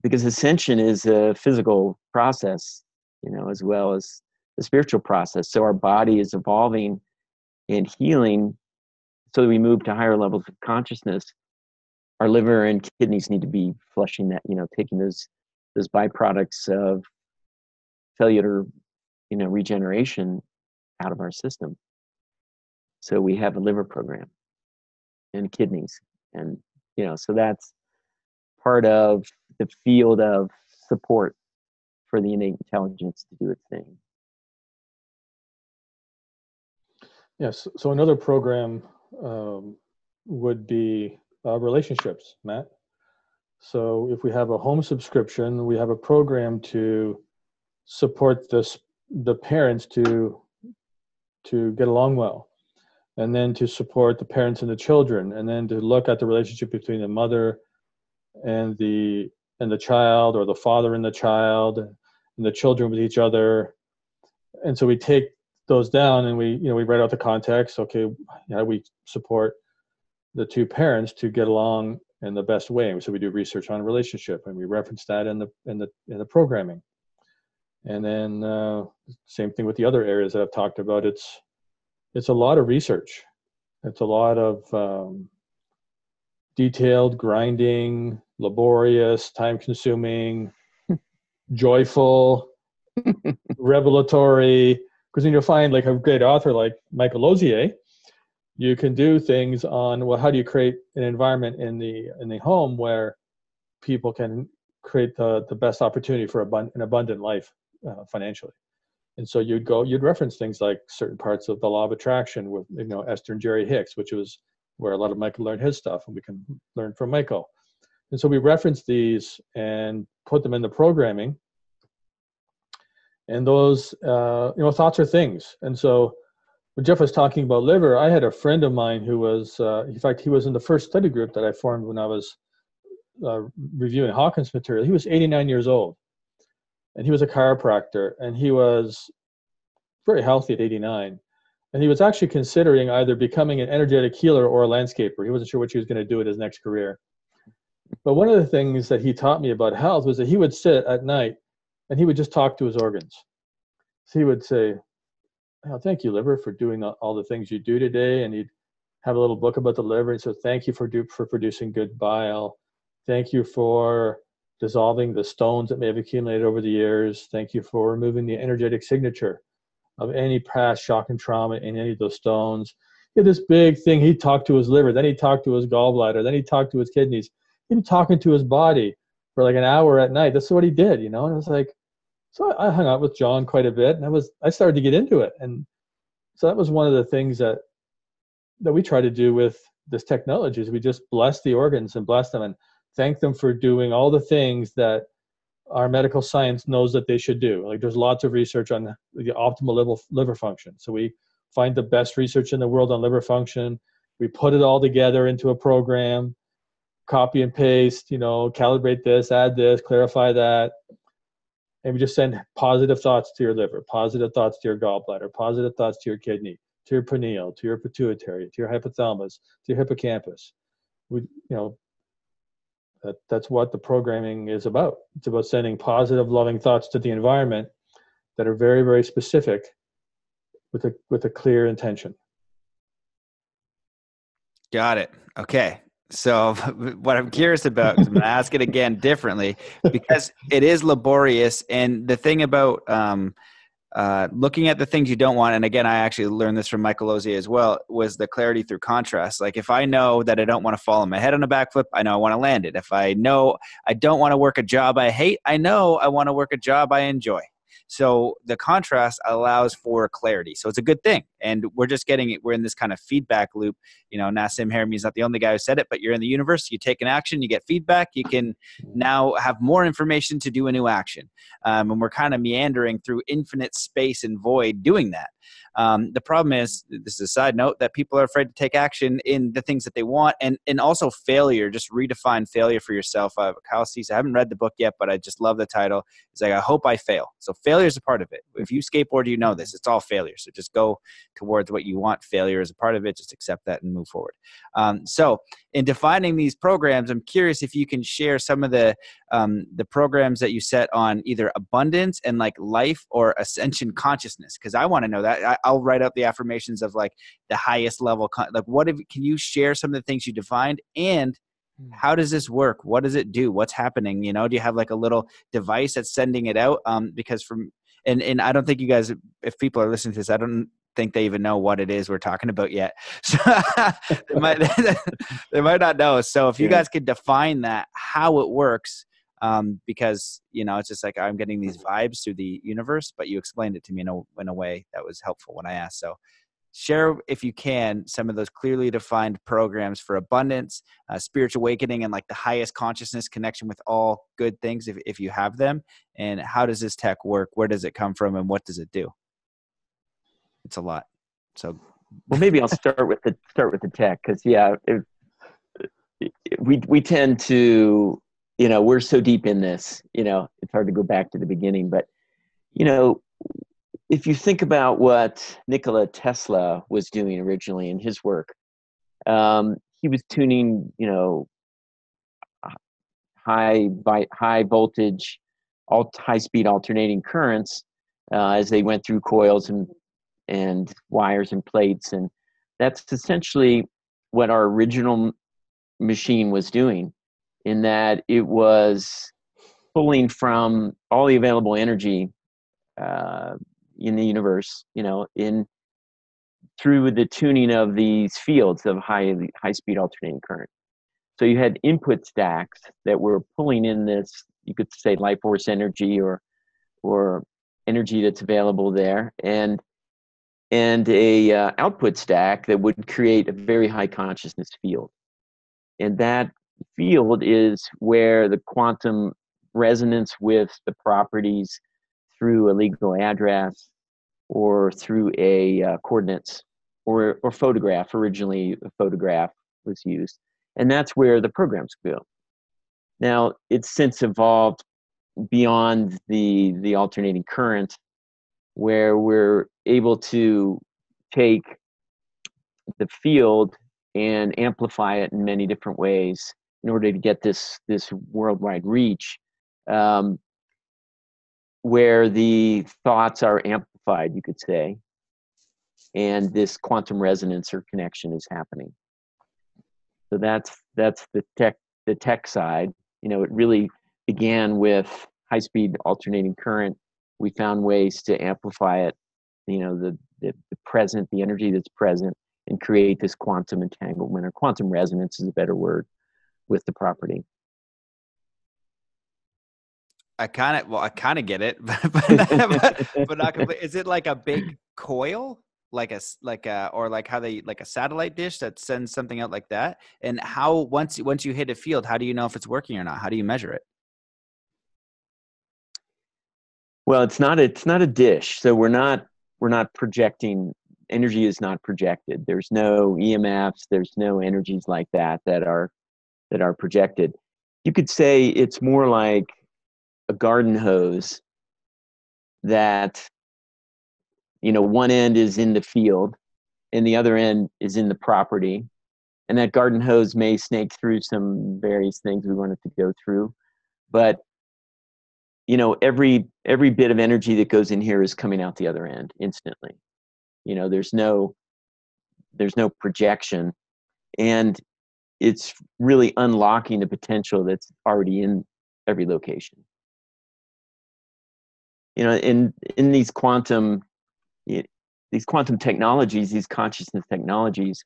because ascension is a physical process, as well as the spiritual process. So our body is evolving and healing so that we move to higher levels of consciousness. Our liver and kidneys need to be flushing that, taking those byproducts of cellular, regeneration out of our system. So we have a liver program and kidneys. And, so that's part of the field of support for the innate intelligence to do its thing. Yes. So another program would be relationships, Matt. So if we have a home subscription, we have a program to support the parents to get along well, and then to support the parents and the children, and then to look at the relationship between the mother and the child, or the father and the child, and the children with each other. And so we take those down and we write out the context. Okay, how do we support the two parents to get along in the best way? So we do research on a relationship, and we reference that in the programming. And then same thing with the other areas that I've talked about. It's a lot of research. It's a lot of detailed, grinding, laborious, time-consuming, joyful, revelatory. Because when you find like a great author like Michael Lozier, you can do things on, well, how do you create an environment in the home where people can create the best opportunity for an abundant life financially. And so you'd reference things like certain parts of the law of attraction with, Esther and Jerry Hicks, which was where a lot of Michael learned his stuff, and we can learn from Michael. And so we reference these and put them in the programming. And those, thoughts are things. And so when Jeff was talking about liver, I had a friend of mine who was, in fact, he was in the first study group that I formed when I was reviewing Hawkins material. He was 89 years old, and he was a chiropractor, and he was very healthy at 89. And he was actually considering either becoming an energetic healer or a landscaper. He wasn't sure what he was going to do with his next career. But one of the things that he taught me about health was that he would sit at night and he would just talk to his organs. So he would say, "Oh, thank you, liver, for doing all the things you do today." And he'd have a little book about the liver. And so, "Thank you for producing good bile. Thank you for dissolving the stones that may have accumulated over the years. Thank you for removing the energetic signature of any past shock and trauma in any of those stones." He had this big thing. He'd talk to his liver, then he'd talk to his gallbladder, then he'd talk to his kidneys. He'd be talking to his body for like an hour at night. That's what he did, And it was like, so I hung out with John quite a bit, and I started to get into it. And so that was one of the things that we try to do with this technology, is we just bless the organs and bless them and thank them for doing all the things that our medical science knows that they should do. Like, there's lots of research on the optimal liver function. So we find the best research in the world on liver function. We put it all together into a program, copy and paste, calibrate this, add this, clarify that. And we just send positive thoughts to your liver, positive thoughts to your gallbladder, positive thoughts to your kidney, to your pineal, to your pituitary, to your hypothalamus, to your hippocampus. That's what the programming is about. It's about sending positive, loving thoughts to the environment that are very, very specific with a clear intention. Got it. Okay. So what I'm curious about, because I'm going to ask it again differently, because it is laborious. And the thing about looking at the things you don't want, and again, I actually learned this from Michael Ozier as well, was the clarity through contrast. Like if I know that I don't want to fall on my head on a backflip, I know I want to land it. If I know I don't want to work a job I hate, I know I want to work a job I enjoy. So the contrast allows for clarity. So it's a good thing. And we're just getting it. We're in this kind of feedback loop. You know, Nassim Haramein is not the only guy who said it, but you're in the universe. You take an action, you get feedback. You can now have more information to do a new action. And we're kind of meandering through infinite space and void doing that. The problem is, this is a side note, that people are afraid to take action in the things that they want. And also failure, just redefine failure for yourself. Kyle Cease, I haven't read the book yet, but I just love the title. It's like, I hope I fail. So failure is a part of it. If you skateboard, you know this. It's all failure. So just go towards what you want. Failure is a part of it. Just accept that and move forward. So in defining these programs, I'm curious if you can share some of the programs that you set on either abundance and like life or ascension consciousness, because I want to know that. I'll write out the affirmations of like the highest level. Like can you share some of the things you defined, and how does this work? What does it do? What's happening? You know, do you have like a little device that's sending it out? Because and I don't think you guys, if people are listening to this, I don't think they even know what it is we're talking about yet. So they might not know. So if you guys could define that, how it works, because, you know, it's just like I'm getting these vibes through the universe, but you explained it to me in a way that was helpful when I asked. So share, if you can, some of those clearly defined programs for abundance, spiritual awakening, and like the highest consciousness connection with all good things, if you have them. And how does this tech work? Where does it come from? And what does it do? It's a lot. So, well, maybe I'll start with the tech, because we tend to, you know, we're so deep in this, you know, it's hard to go back to the beginning. But, you know, if you think about what Nikola Tesla was doing originally in his work, he was tuning, you know, high voltage, high speed alternating currents as they went through coils and wires and plates. And that's essentially what our original machine was doing, in that it was pulling from all the available energy in the universe, you know, through the tuning of these fields of high speed alternating current. So you had input stacks that were pulling in this, you could say, life force energy or energy that's available there, and a output stack that would create a very high consciousness field. And that field is where the quantum resonance with the properties through a legal address or through a coordinates or photograph. Originally, a photograph was used. And that's where the programs go. Now, it's since evolved beyond the alternating current, where we're able to take the field and amplify it in many different ways in order to get this worldwide reach, where the thoughts are amplified, you could say, and this quantum resonance or connection is happening. So that's the tech side. You know, it really began with high-speed alternating current. We found ways to amplify it, you know, the energy that's present, and create this quantum entanglement, or quantum resonance is a better word, with the property. I kind of get it, but not completely. Is it like a big coil, like how they, like a satellite dish that sends something out like that? And how, once you hit a field, how do you know if it's working or not? How do you measure it? Well, it's not a dish, so we're not projecting. Energy is not projected. There's no EMFs. There's no energies like that are projected. You could say it's more like a garden hose that, you know, one end is in the field and the other end is in the property. And that garden hose may snake through some various things we wanted to go through. But every bit of energy that goes in here is coming out the other end instantly. There's no projection, and it's really unlocking the potential that's already in every location. In these quantum technologies, these consciousness technologies,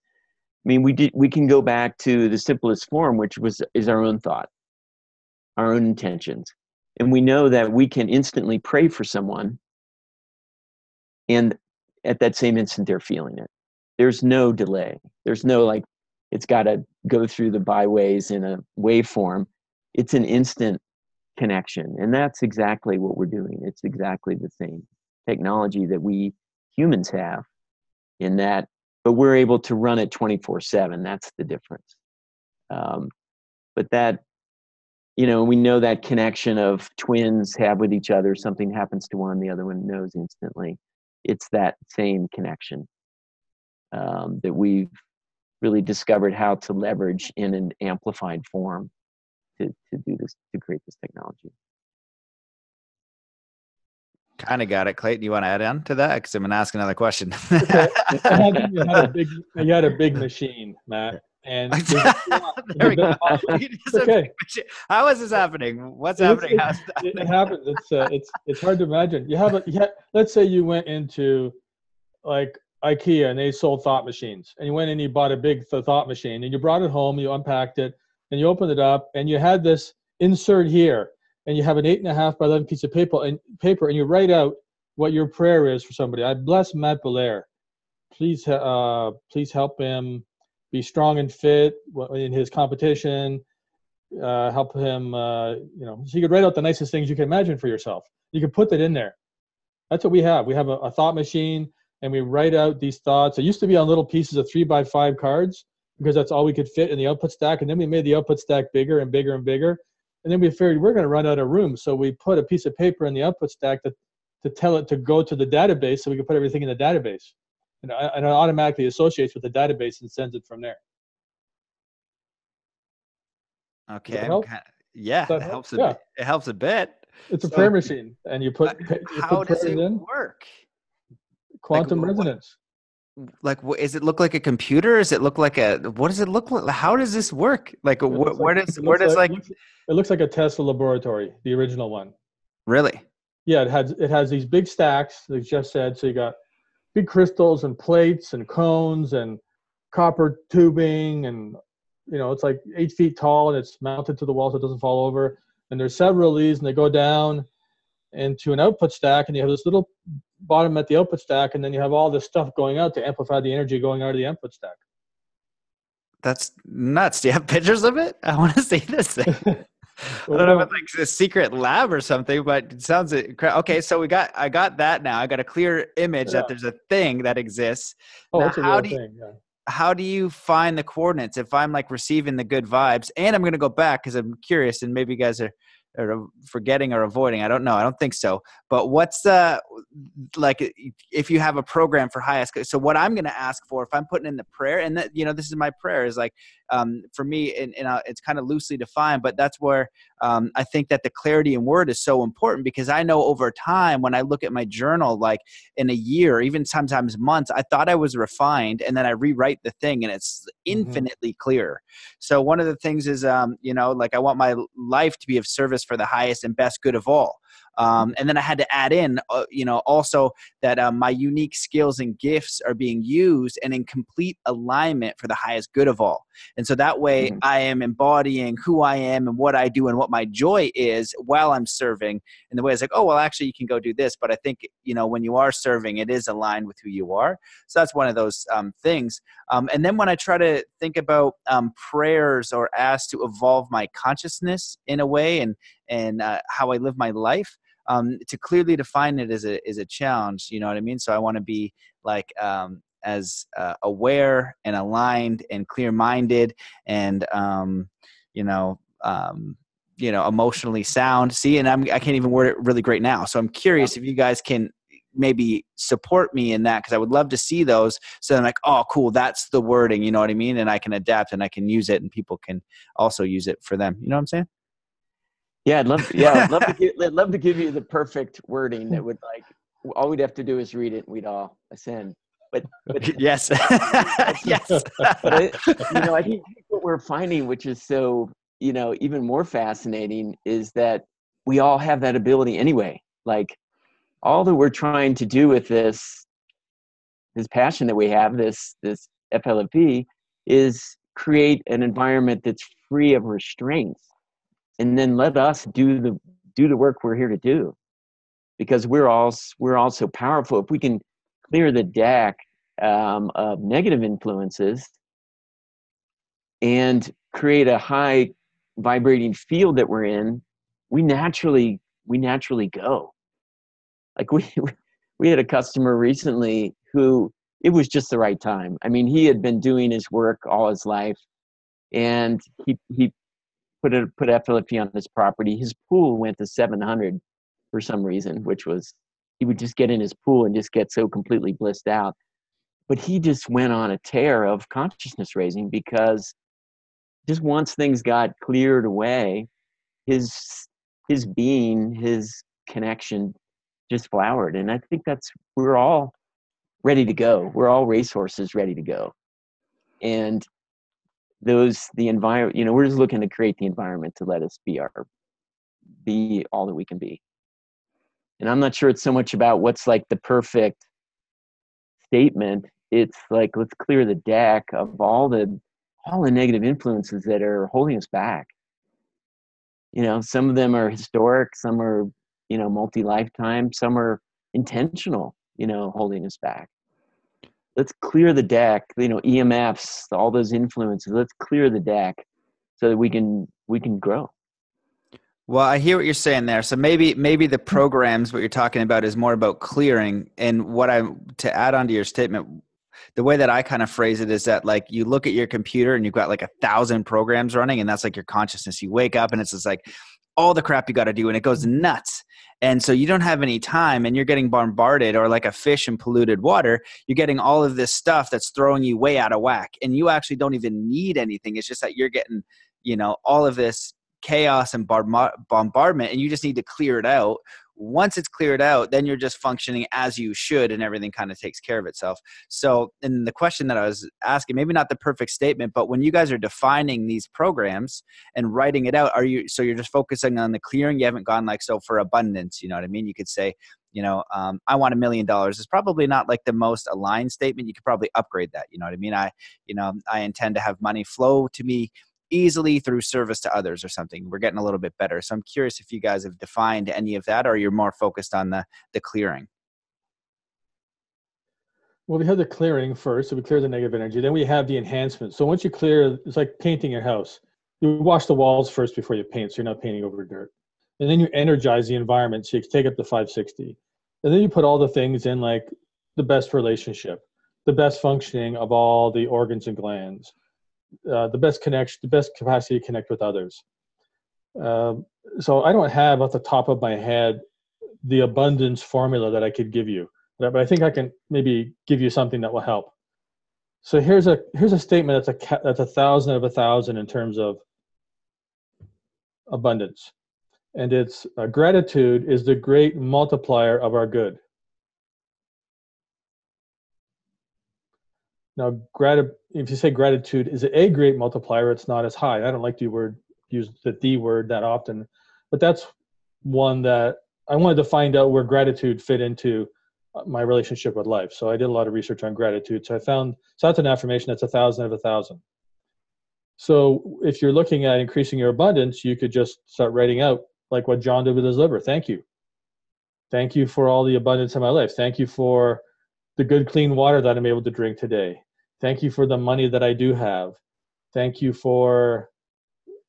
I mean, we can go back to the simplest form, which is our own thought, our own intentions. And we know that we can instantly pray for someone, and at that same instant, they're feeling it. There's no delay. There's no it's got to go through the byways in a waveform. It's an instant connection. And that's exactly what we're doing. It's exactly the same technology that we humans have in that, but we're able to run it 24/7. That's the difference. But that, we know that connection of twins have with each other. Something happens to one, the other one knows instantly. It's that same connection that we've really discovered how to leverage in an amplified form to do this, to create this technology. Kind of got it. Clayton, you want to add on to that? Because I'm going to ask another question. Okay. You had a big machine, Matt. And there we go. Okay. How is this happening? What's happening? It happens. It's hard to imagine. Let's say you went into IKEA and they sold thought machines, and you went and you bought a big thought machine and you brought it home, you unpacked it and you opened it up and you had this insert here, and you have an 8.5 by 11 piece of paper and you write out what your prayer is for somebody. I bless Matt Belair. Please help him be strong and fit in his competition. Help him, so you could write out the nicest things you can imagine for yourself. You could put that in there. That's what we have. We have a thought machine, and we write out these thoughts. It used to be on little pieces of 3x5 cards because that's all we could fit in the output stack. And then we made the output stack bigger and bigger and bigger. And then we figured we're going to run out of room. So we put a piece of paper in the output stack to tell it to go to the database so we can put everything in the database. And it automatically associates with the database and sends it from there. Okay. Yeah. It helps a bit. It helps a bit. It's a prayer machine, and you put how does it work? Quantum resonance. Does it look like a computer? Does it look like what does it look like? How does this work? It looks like a Tesla laboratory, the original one. Really? Yeah, it has these big stacks, like Jeff said. So you got big crystals and plates and cones and copper tubing, and it's like 8 feet tall, and it's mounted to the wall so it doesn't fall over. And there's several of these, and they go down into an output stack, and you have this little bottom at the output stack, and then you have all this stuff going out to amplify the energy going out of the output stack. That's nuts. Do you have pictures of it? I want to see this thing. I don't know if it's like a secret lab or something, but it sounds okay. So I got that now. I got a clear image that there's a thing that exists. Oh, now, it's a real thing. Yeah. How do you find the coordinates if I'm receiving the good vibes? And I'm going to go back because I'm curious, and maybe you guys are forgetting or avoiding. I don't know. I don't think so. But what's if you have a program for highest? So what I'm going to ask for, if I'm putting in the prayer, and that, this is my prayer, is for me, and it's kind of loosely defined, but that's where I think that the clarity in word is so important, because I know over time when I look at my journal, in a year, even sometimes months, I thought I was refined, and then I rewrite the thing and it's infinitely clearer. So one of the things is, I want my life to be of service for the highest and best good of all. And then I had to add in, also that my unique skills and gifts are being used and in complete alignment for the highest good of all. And so that way I am embodying who I am and what I do and what my joy is while I'm serving. And the way it's actually you can go do this. But I think, when you are serving, it is aligned with who you are. So that's one of those things. And then when I try to think about prayers or ask to evolve my consciousness in a way and how I live my life, to clearly define it is a challenge. You know what I mean? So I want to be as aware and aligned and clear-minded and emotionally sound. See, and I can't even word it really great now. So I'm curious if you guys can maybe support me in that, because I would love to see those. So I'm oh, cool, that's the wording. You know what I mean? And I can adapt and I can use it, and people can also use it for them. You know what I'm saying? Yeah, I'd love to give you the perfect wording that would like, all we'd have to do is read it and we'd all ascend. But Yes. Yes. but I think what we're finding, which is so, even more fascinating, is that we all have that ability anyway. Like all that we're trying to do with this passion that we have, this FLFE, is create an environment that's free of restraints, and then let us do the work we're here to do, because we're all so powerful. If we can clear the deck of negative influences and create a high vibrating field that we're in, we naturally go. Like we had a customer recently who, it was just the right time. I mean, he had been doing his work all his life, and he put FLFE on his property. His pool went to 700 for some reason, which was, he would just get in his pool and just get so completely blissed out. But he just went on a tear of consciousness raising, because just once things got cleared away, his being, his connection just flowered. And I think we're all ready to go. We're all racehorses ready to go. And the environment, we're just looking to create the environment to let us be all that we can be. And I'm not sure it's so much about what's like the perfect statement. It's like, let's clear the deck of all the negative influences that are holding us back. Some of them are historic, some are, multi-lifetime, some are intentional, holding us back. Let's clear the deck, EMFs, all those influences. Let's clear the deck so that we can grow. Well, I hear what you're saying there. So maybe the programs, what you're talking about, is more about clearing. And to add on to your statement, the way that I kind of phrase it is that, like, you look at your computer and you've got like 1,000 programs running, and that's like your consciousness. You wake up and it's just like all the crap you got to do, and it goes nuts. And so you don't have any time, and you're getting bombarded, or like a fish in polluted water, you're getting all of this stuff that's throwing you way out of whack. And you actually don't even need anything. It's just that you're getting, all of this chaos and bombardment, and you just need to clear it out. Once it's cleared out, then you're just functioning as you should, and everything kind of takes care of itself. So, and the question that I was asking, maybe not the perfect statement, but when you guys are defining these programs and writing it out, so you're just focusing on the clearing? You haven't gone like, so for abundance, you know what I mean? You could say, I want $1 million. It's probably not like the most aligned statement. You could probably upgrade that. You know what I mean? I intend to have money flow to me easily through service to others or something. We're getting a little bit better. So I'm curious if you guys have defined any of that, or you're more focused on the clearing. Well, we have the clearing first, so we clear the negative energy. Then we have the enhancement. So once you clear, it's like painting your house. You wash the walls first before you paint, so you're not painting over dirt. And then you energize the environment, so you take up to 560. And then you put all the things in, like the best relationship, the best functioning of all the organs and glands, the best connection, the best capacity to connect with others. So I don't have off the top of my head the abundance formula that I could give you, but I think I can maybe give you something that will help. So here's a statement that's 1,000 of 1,000 in terms of abundance, and it's gratitude is the great multiplier of our good. Now, if you say gratitude is a great multiplier, it's not as high. I don't like to use the word that often, but that's one that I wanted to find out where gratitude fit into my relationship with life. So I did a lot of research on gratitude. So that's an affirmation that's 1,000 of 1,000. So if you're looking at increasing your abundance, you could just start writing out like what John did with his liver. Thank you. Thank you for all the abundance in my life. Thank you for the good, clean water that I'm able to drink today. Thank you for the money that I do have. Thank you for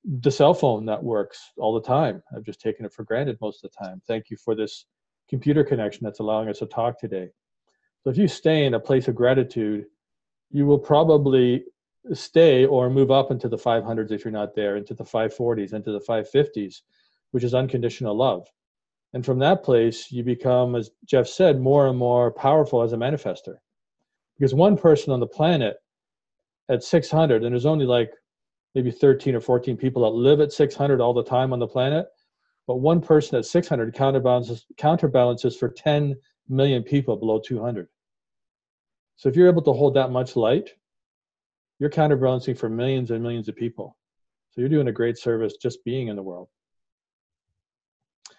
the cell phone that works all the time. I've just taken it for granted most of the time. Thank you for this computer connection that's allowing us to talk today. So if you stay in a place of gratitude, you will probably stay or move up into the 500s if you're not there, into the 540s, into the 550s, which is unconditional love. And from that place, you become, as Jeff said, more and more powerful as a manifester. Because one person on the planet at 600, and there's only like maybe 13 or 14 people that live at 600 all the time on the planet, but one person at 600 counterbalances for 10 million people below 200. So if you're able to hold that much light, you're counterbalancing for millions and millions of people. So you're doing a great service just being in the world.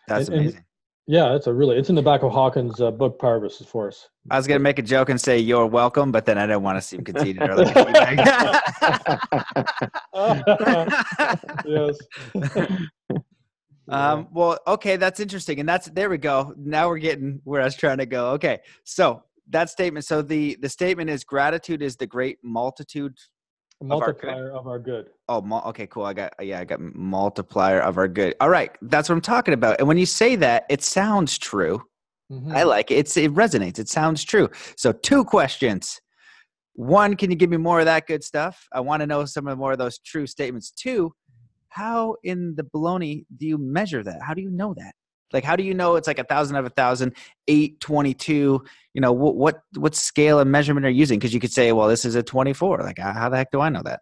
That's amazing. Yeah, it's in the back of Hawkins' book, Power versus Force. I was going to make a joke and say you're welcome, but then I didn't want to seem conceited or like a teabag. Yes. Well, okay, that's interesting. And there we go. Now we're getting where I was trying to go. Okay. So that statement. So the statement is gratitude is the great multitude. Multiplier of our good. Oh, okay, cool. I got multiplier of our good. All right. That's what I'm talking about. And when you say that, it sounds true. Mm-hmm. I like it. It resonates. It sounds true. So 2 questions. 1, can you give me more of that good stuff? I want to know some of more of those true statements. 2, how in the baloney do you measure that? How do you know that? Like, how do you know it's like 1,000 of 1,000, 822? You know, what scale and measurement are you using? Because you could say, well, this is a 24. Like, how the heck do I know that?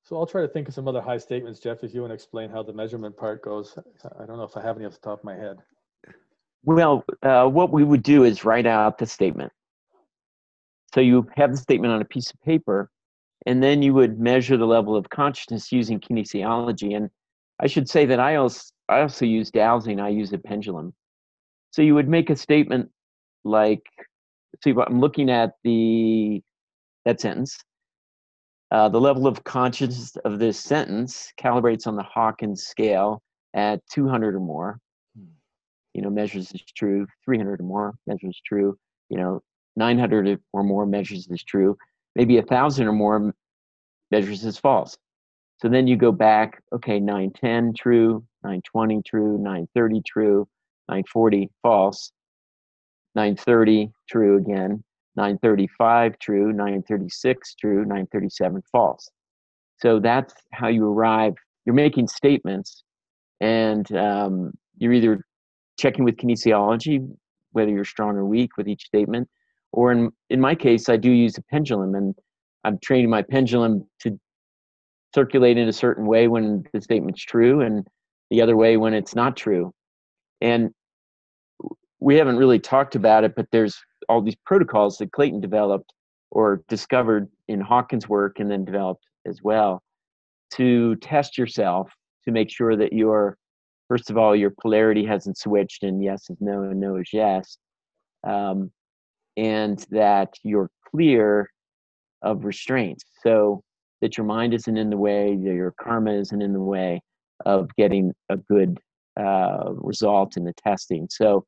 So I'll try to think of some other high statements, Jeff, if you want to explain how the measurement part goes. I don't know if I have any off the top of my head. Well, what we would do is write out the statement. So you have the statement on a piece of paper, and then you would measure the level of consciousness using kinesiology. And I should say that I also use dowsing. I use a pendulum. So you would make a statement like, see, I'm looking at that sentence. The level of consciousness of this sentence calibrates on the Hawkins scale at 200 or more. You know, measures as true. 300 or more measures true. You know, 900 or more measures as true. Maybe 1,000 or more measures as false. So then you go back, okay, 910 true, 920 true, 930 true, 940 false, 930 true again, 935 true, 936 true, 937 false. So that's how you arrive. You're making statements, and you're either checking with kinesiology, whether you're strong or weak with each statement, or in my case, I do use a pendulum, and I'm training my pendulum to circulate in a certain way when the statement's true and the other way when it's not true. And we haven't really talked about it, but there's all these protocols that Clayten developed or discovered in Hawkins' work and then developed as well to test yourself to make sure that first of all, your polarity hasn't switched and yes is no and no is yes. And that you're clear of restraints. So that your mind isn't in the way, that your karma isn't in the way of getting a good result in the testing. So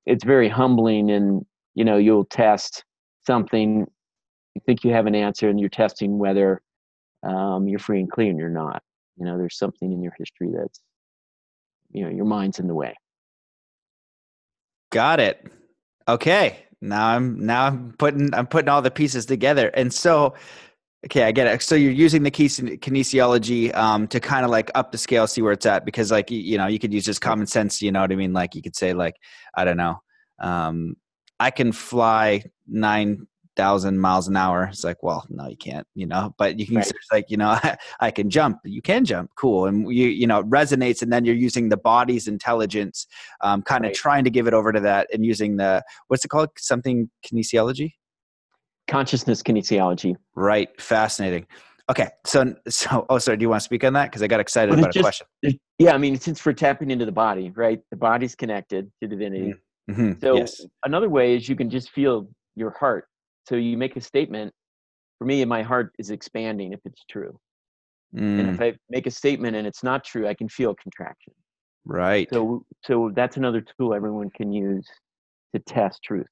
it's very humbling, and you know, you'll test something, you think you have an answer, and you're testing whether you're free and clear, and you're not. You know, there's something in your history that's, you know, your mind's in the way. Got it. Okay. Now I'm putting all the pieces together, and so. Okay, I get it. So you're using the kinesiology to kind of like up the scale, see where it's at, because like, you know, you could use just common sense, you know what I mean? Like you could say like, I don't know, I can fly 9,000 miles an hour. It's like, well, no, you can't, you know, but you can say like, you know, I can jump, you can jump. Cool. And you know, it resonates, and then you're using the body's intelligence, kind of trying to give it over to that, and using what's it called? Something kinesiology? Consciousness kinesiology. Right. Fascinating. Okay. So, sorry, do you want to speak on that? Because I got excited about a question. Yeah. I mean, since we're tapping into the body, right? The body's connected to divinity. Mm-hmm. So yes. Another way is you can just feel your heart. So you make a statement. For me, my heart is expanding if it's true. And if I make a statement and it's not true, I can feel contraction. Right. So that's another tool everyone can use to test truth.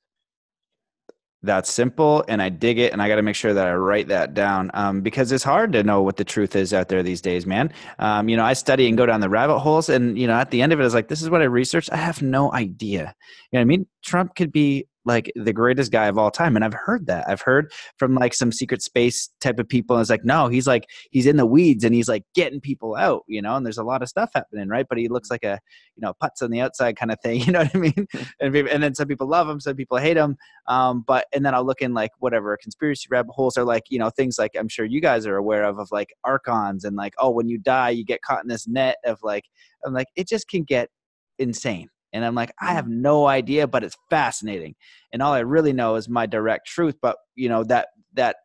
That's simple, and I dig it, and I got to make sure that I write that down because it's hard to know what the truth is out there these days, man. You know, I study and go down the rabbit holes, and, you know, at the end of it, it's like, this is what I researched. I have no idea. You know what I mean? Trump could be like the greatest guy of all time. And I've heard that. I've heard from like some secret space type of people. And it's like, no, he's in the weeds and he's like getting people out, you know, and there's a lot of stuff happening, right? But he looks like a, you know, putz on the outside kind of thing. You know what I mean? And then some people love him, some people hate him. And then I'll look in like whatever conspiracy rabbit holes are, like, you know, things like I'm sure you guys are aware of like archons and like, oh, when you die, you get caught in this net of like, I'm like, it just can get insane. And I'm like, I have no idea, but it's fascinating. And all I really know is my direct truth. But, you know, that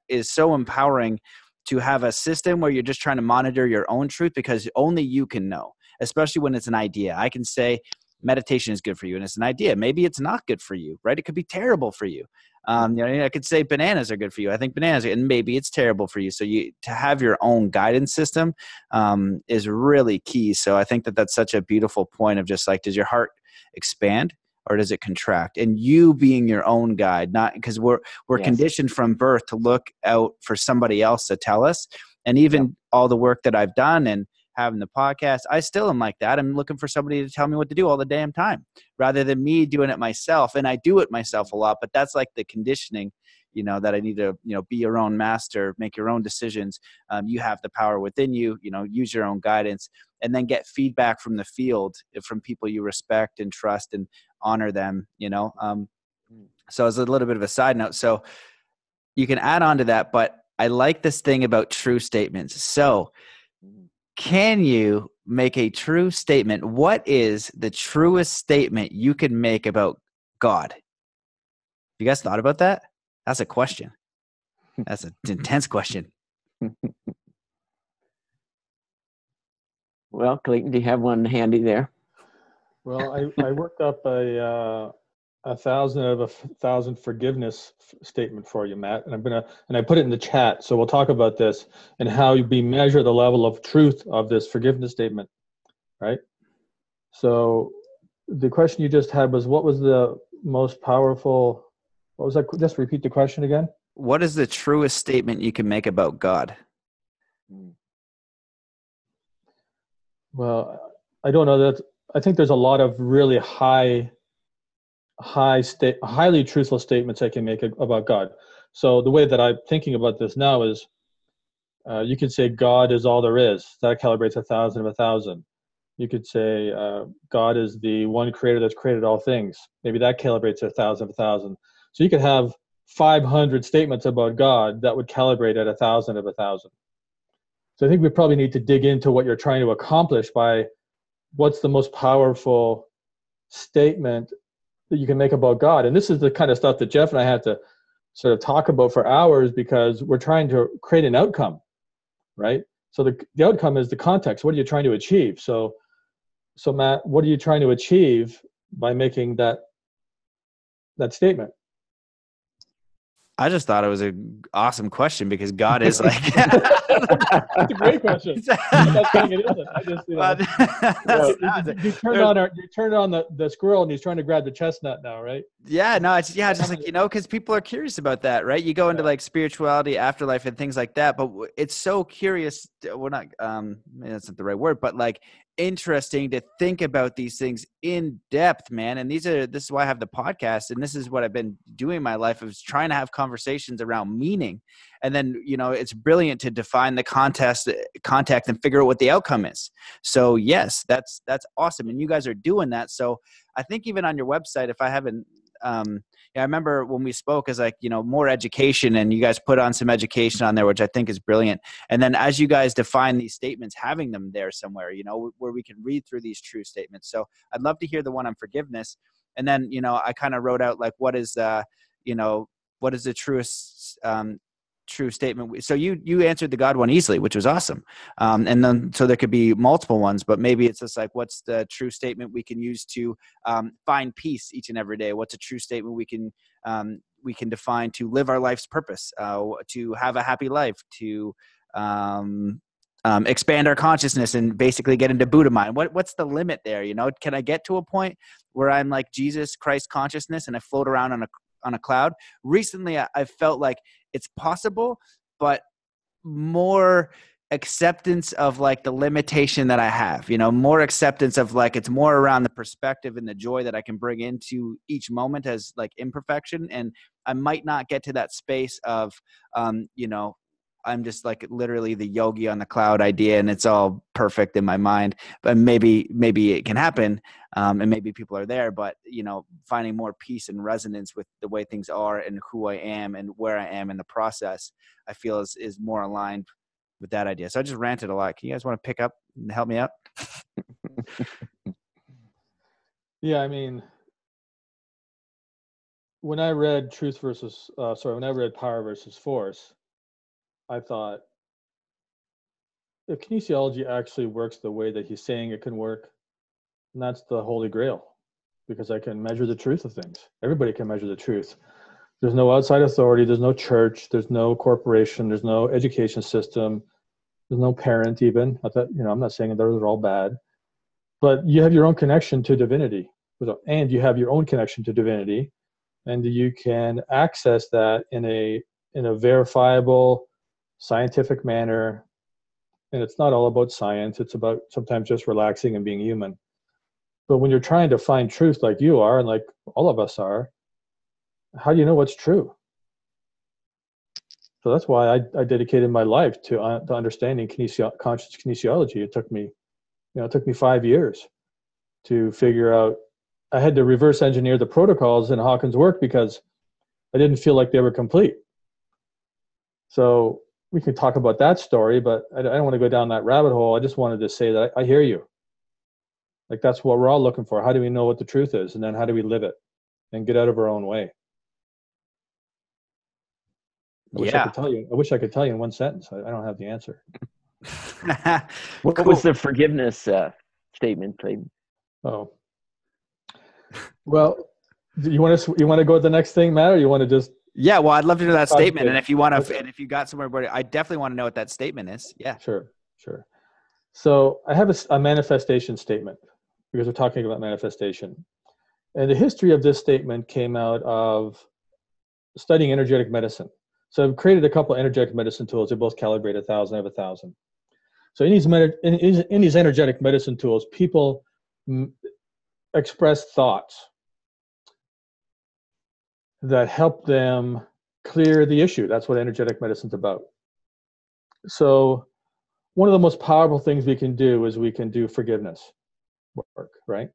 is so empowering to have a system where you're just trying to monitor your own truth, because only you can know, especially when it's an idea. I can say meditation is good for you and it's an idea. Maybe it's not good for you, right? It could be terrible for you. You know, I could say bananas are good for you. I think bananas are, and maybe it's terrible for you. So to have your own guidance system is really key. So I think that's such a beautiful point of just like, does your heart expand or does it contract? And you being your own guide, not because we're Yes. conditioned from birth to look out for somebody else to tell us. And even all the work that I've done and having the podcast, I still am like that. I'm looking for somebody to tell me what to do all the damn time rather than me doing it myself. And I do it myself a lot, but that's like the conditioning, you know, that I need to, you know, be your own master, make your own decisions. You have the power within you, you know, use your own guidance, and then get feedback from the field, from people you respect and trust and honor them, you know? So as a little bit of a side note, so you can add on to that, but I like this thing about true statements. So can you make a true statement? What is the truest statement you can make about God? You guys thought about that? That's a question. That's an intense question. Well, Clayton, do you have one handy there? Well, I worked up a 1,000 of 1,000 forgiveness statement for you, Matt, and I put it in the chat. So we'll talk about this and how you measure the level of truth of this forgiveness statement, right? So the question you just had was, what was the most powerful? What was that? Just repeat the question again. What is the truest statement you can make about God? Well, I don't know that. I think there's a lot of really highly truthful statements I can make about God. So the way that I'm thinking about this now is, you could say God is all there is. That calibrates 1,000 of 1,000. You could say God is the one creator that's created all things. Maybe that calibrates 1,000 of 1,000. So you could have 500 statements about God that would calibrate at 1,000 of 1,000. So I think we probably need to dig into what you're trying to accomplish by what's the most powerful statement that you can make about God. And this is the kind of stuff that Jeff and I had to sort of talk about for hours, because we're trying to create an outcome, right? So the outcome is the context. What are you trying to achieve? So Matt, what are you trying to achieve by making that statement? I just thought it was an awesome question, because God is like... That's a great question. I'm not saying it isn't. I just, you turned on the squirrel and he's trying to grab the chestnut now, right? Yeah, no, it's just like, you know, because people are curious about that, right? You go into like spirituality, afterlife, and things like that, but it's so curious. We're not, that's not the right word, but like interesting to think about these things in depth, man. And this is why I have the podcast, and this is what I've been doing in my life, is trying to have conversations around meaning. And then, you know, it's brilliant to define the context and figure out what the outcome is. So yes, that's awesome. And you guys are doing that. So I think even on your website, if I haven't, I remember when we spoke, as like, you know, more education, and you guys put on some education on there, which I think is brilliant. And then as you guys define these statements, having them there somewhere, you know, where we can read through these true statements. So I'd love to hear the one on forgiveness. And then, you know, I kind of wrote out like, what is the truest, true statement. So you answered the God one easily, which was awesome. And then, so there could be multiple ones, but maybe it's just like, what's the true statement we can use to find peace each and every day? What's a true statement we can define to live our life's purpose, to have a happy life, to expand our consciousness and basically get into Buddha mind? What's the limit there? You know, can I get to a point where I'm like Jesus Christ consciousness and I float around on a cloud? Recently, I felt like it's possible, but more acceptance of like the limitation that I have, more acceptance of like, it's more around the perspective and the joy that I can bring into each moment as like imperfection. And I might not get to that space of, I'm just like literally the yogi on the cloud idea and it's all perfect in my mind, but maybe it can happen. And maybe people are there, but finding more peace and resonance with the way things are and who I am and where I am in the process, I feel is more aligned with that idea. So I just ranted a lot. Can you guys want to pick up and help me out? Yeah, I mean, when I read when I read Power versus Force, I thought, if kinesiology actually works the way that he's saying it can work, and that's the holy grail, because I can measure the truth of things. Everybody can measure the truth. There's no outside authority. There's no church. There's no corporation. There's no education system. There's no parent even. Not that, I'm not saying those are all bad, but you have your own connection to divinity, and you have your own connection to divinity, and you can access that in a verifiable, scientific manner. And it's not all about science. It's about sometimes just relaxing and being human. But when you're trying to find truth like you are, and like all of us are, how do you know what's true? So that's why I dedicated my life to understanding conscious kinesiology. It took me 5 years to figure out. I had to reverse engineer the protocols in Hawkins' work because I didn't feel like they were complete. So we can talk about that story, but I don't want to go down that rabbit hole. I just wanted to say that I hear you. Like, that's what we're all looking for. How do we know what the truth is? And then how do we live it and get out of our own way? I wish I could tell you in one sentence. I don't have the answer. What was the forgiveness statement, Clayton? Oh, well, you want to go to the next thing, Matt, or you want to just? Yeah, well, I'd love to know that statement, and if you want to, and if you got somewhere, I definitely want to know what that statement is. Yeah, sure. So I have a manifestation statement because we're talking about manifestation, and the history of this statement came out of studying energetic medicine. So I've created a couple of energetic medicine tools. They're both calibrated 1,000. I have 1,000. So in these energetic medicine tools, people express thoughts that help them clear the issue. That's what energetic medicine's about. So one of the most powerful things we can do is we can do forgiveness work, right?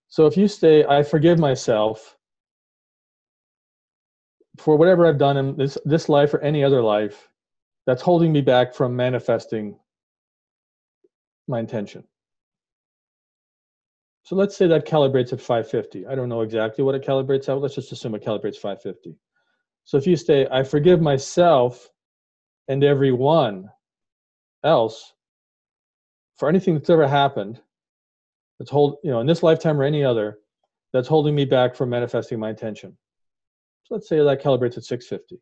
So if you say, I forgive myself for whatever I've done in this life or any other life that's holding me back from manifesting my intention. So let's say that calibrates at 550. I don't know exactly what it calibrates at. Let's just assume it calibrates 550. So if you say, I forgive myself and everyone else for anything that's ever happened, that's in this lifetime or any other, that's holding me back from manifesting my intention. So let's say that calibrates at 650.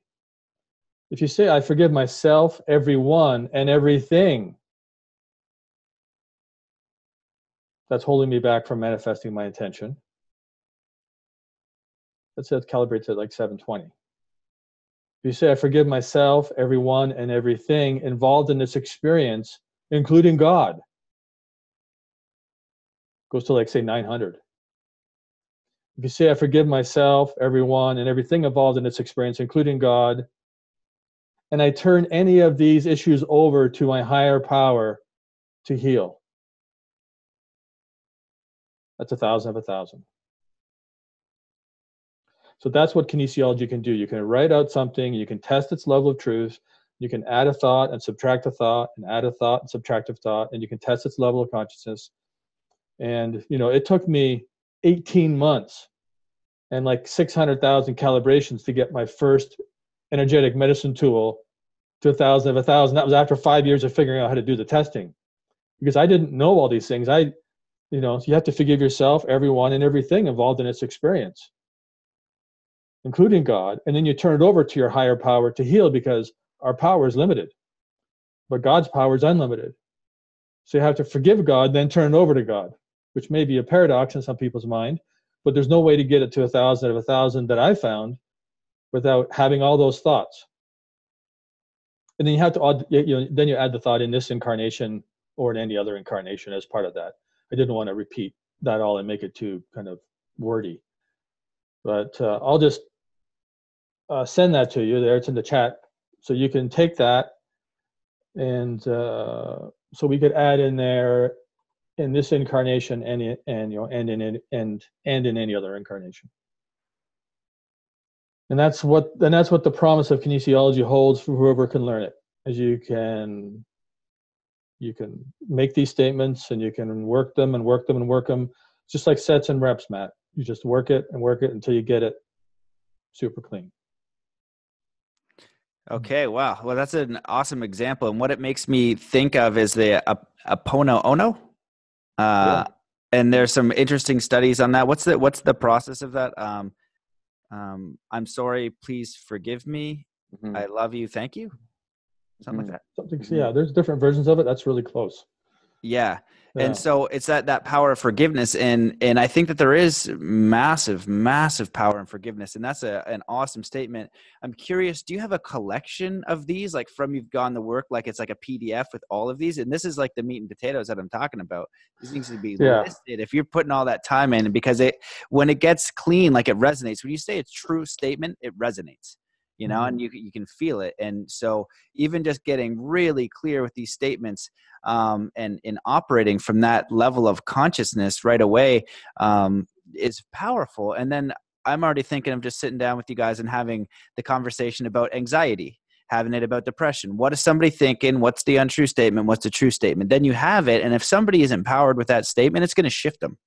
If you say, I forgive myself, everyone, and everything that's holding me back from manifesting my intention, let's say it calibrates at like 720. If you say, I forgive myself, everyone, and everything involved in this experience, including God, goes to like, say, 900. If you say, I forgive myself, everyone, and everything involved in this experience, including God, and I turn any of these issues over to my higher power to heal, that's 1,000 of 1,000. So that's what kinesiology can do. You can write out something, you can test its level of truth, you can add a thought and subtract a thought, and add a thought and subtract a thought, and you can test its level of consciousness. And, it took me 18 months and like 600,000 calibrations to get my first energetic medicine tool to 1,000 of 1,000. That was after 5 years of figuring out how to do the testing, because I didn't know all these things. You have to forgive yourself, everyone, and everything involved in its experience, including God. And then you turn it over to your higher power to heal, because our power is limited, but God's power is unlimited. So you have to forgive God, then turn it over to God, which may be a paradox in some people's mind, but there's no way to get it to 1,000 of 1,000 that I found without having all those thoughts. And then you have to then you add the thought in this incarnation or in any other incarnation as part of that. I didn't want to repeat that all and make it too kind of wordy, but I'll just send that to you there. It's in the chat, so you can take that, and so we could add in there in this incarnation and in any other incarnation. And that's what the promise of kinesiology holds for whoever can learn it. As you can make these statements, and you can work them and work them and work them, just like sets and reps, Matt. You just work it and work it until you get it super clean. Okay, wow. Well, that's an awesome example. And what it makes me think of is the Apono Ono. Yeah. And there's some interesting studies on that. What's the process of that? I'm sorry, please forgive me. Mm-hmm. I love you, thank you. Something like that. Yeah, there's different versions of it. That's really close. Yeah. And so it's that power of forgiveness. And I think that there is massive, massive power in forgiveness. And that's an awesome statement. I'm curious, do you have a collection of these, like from you've gone to work, like it's like a PDF with all of these? And this is like the meat and potatoes that I'm talking about. This needs to be listed if you're putting all that time in, because when it gets clean, like it resonates. When you say a true statement, it resonates. You know, and you can feel it. And so even just getting really clear with these statements and in operating from that level of consciousness right away is powerful. And then I'm already thinking of just sitting down with you guys and having the conversation about anxiety, having it about depression. What is somebody thinking? What's the untrue statement? What's the true statement? Then you have it. And if somebody is empowered with that statement, it's going to shift them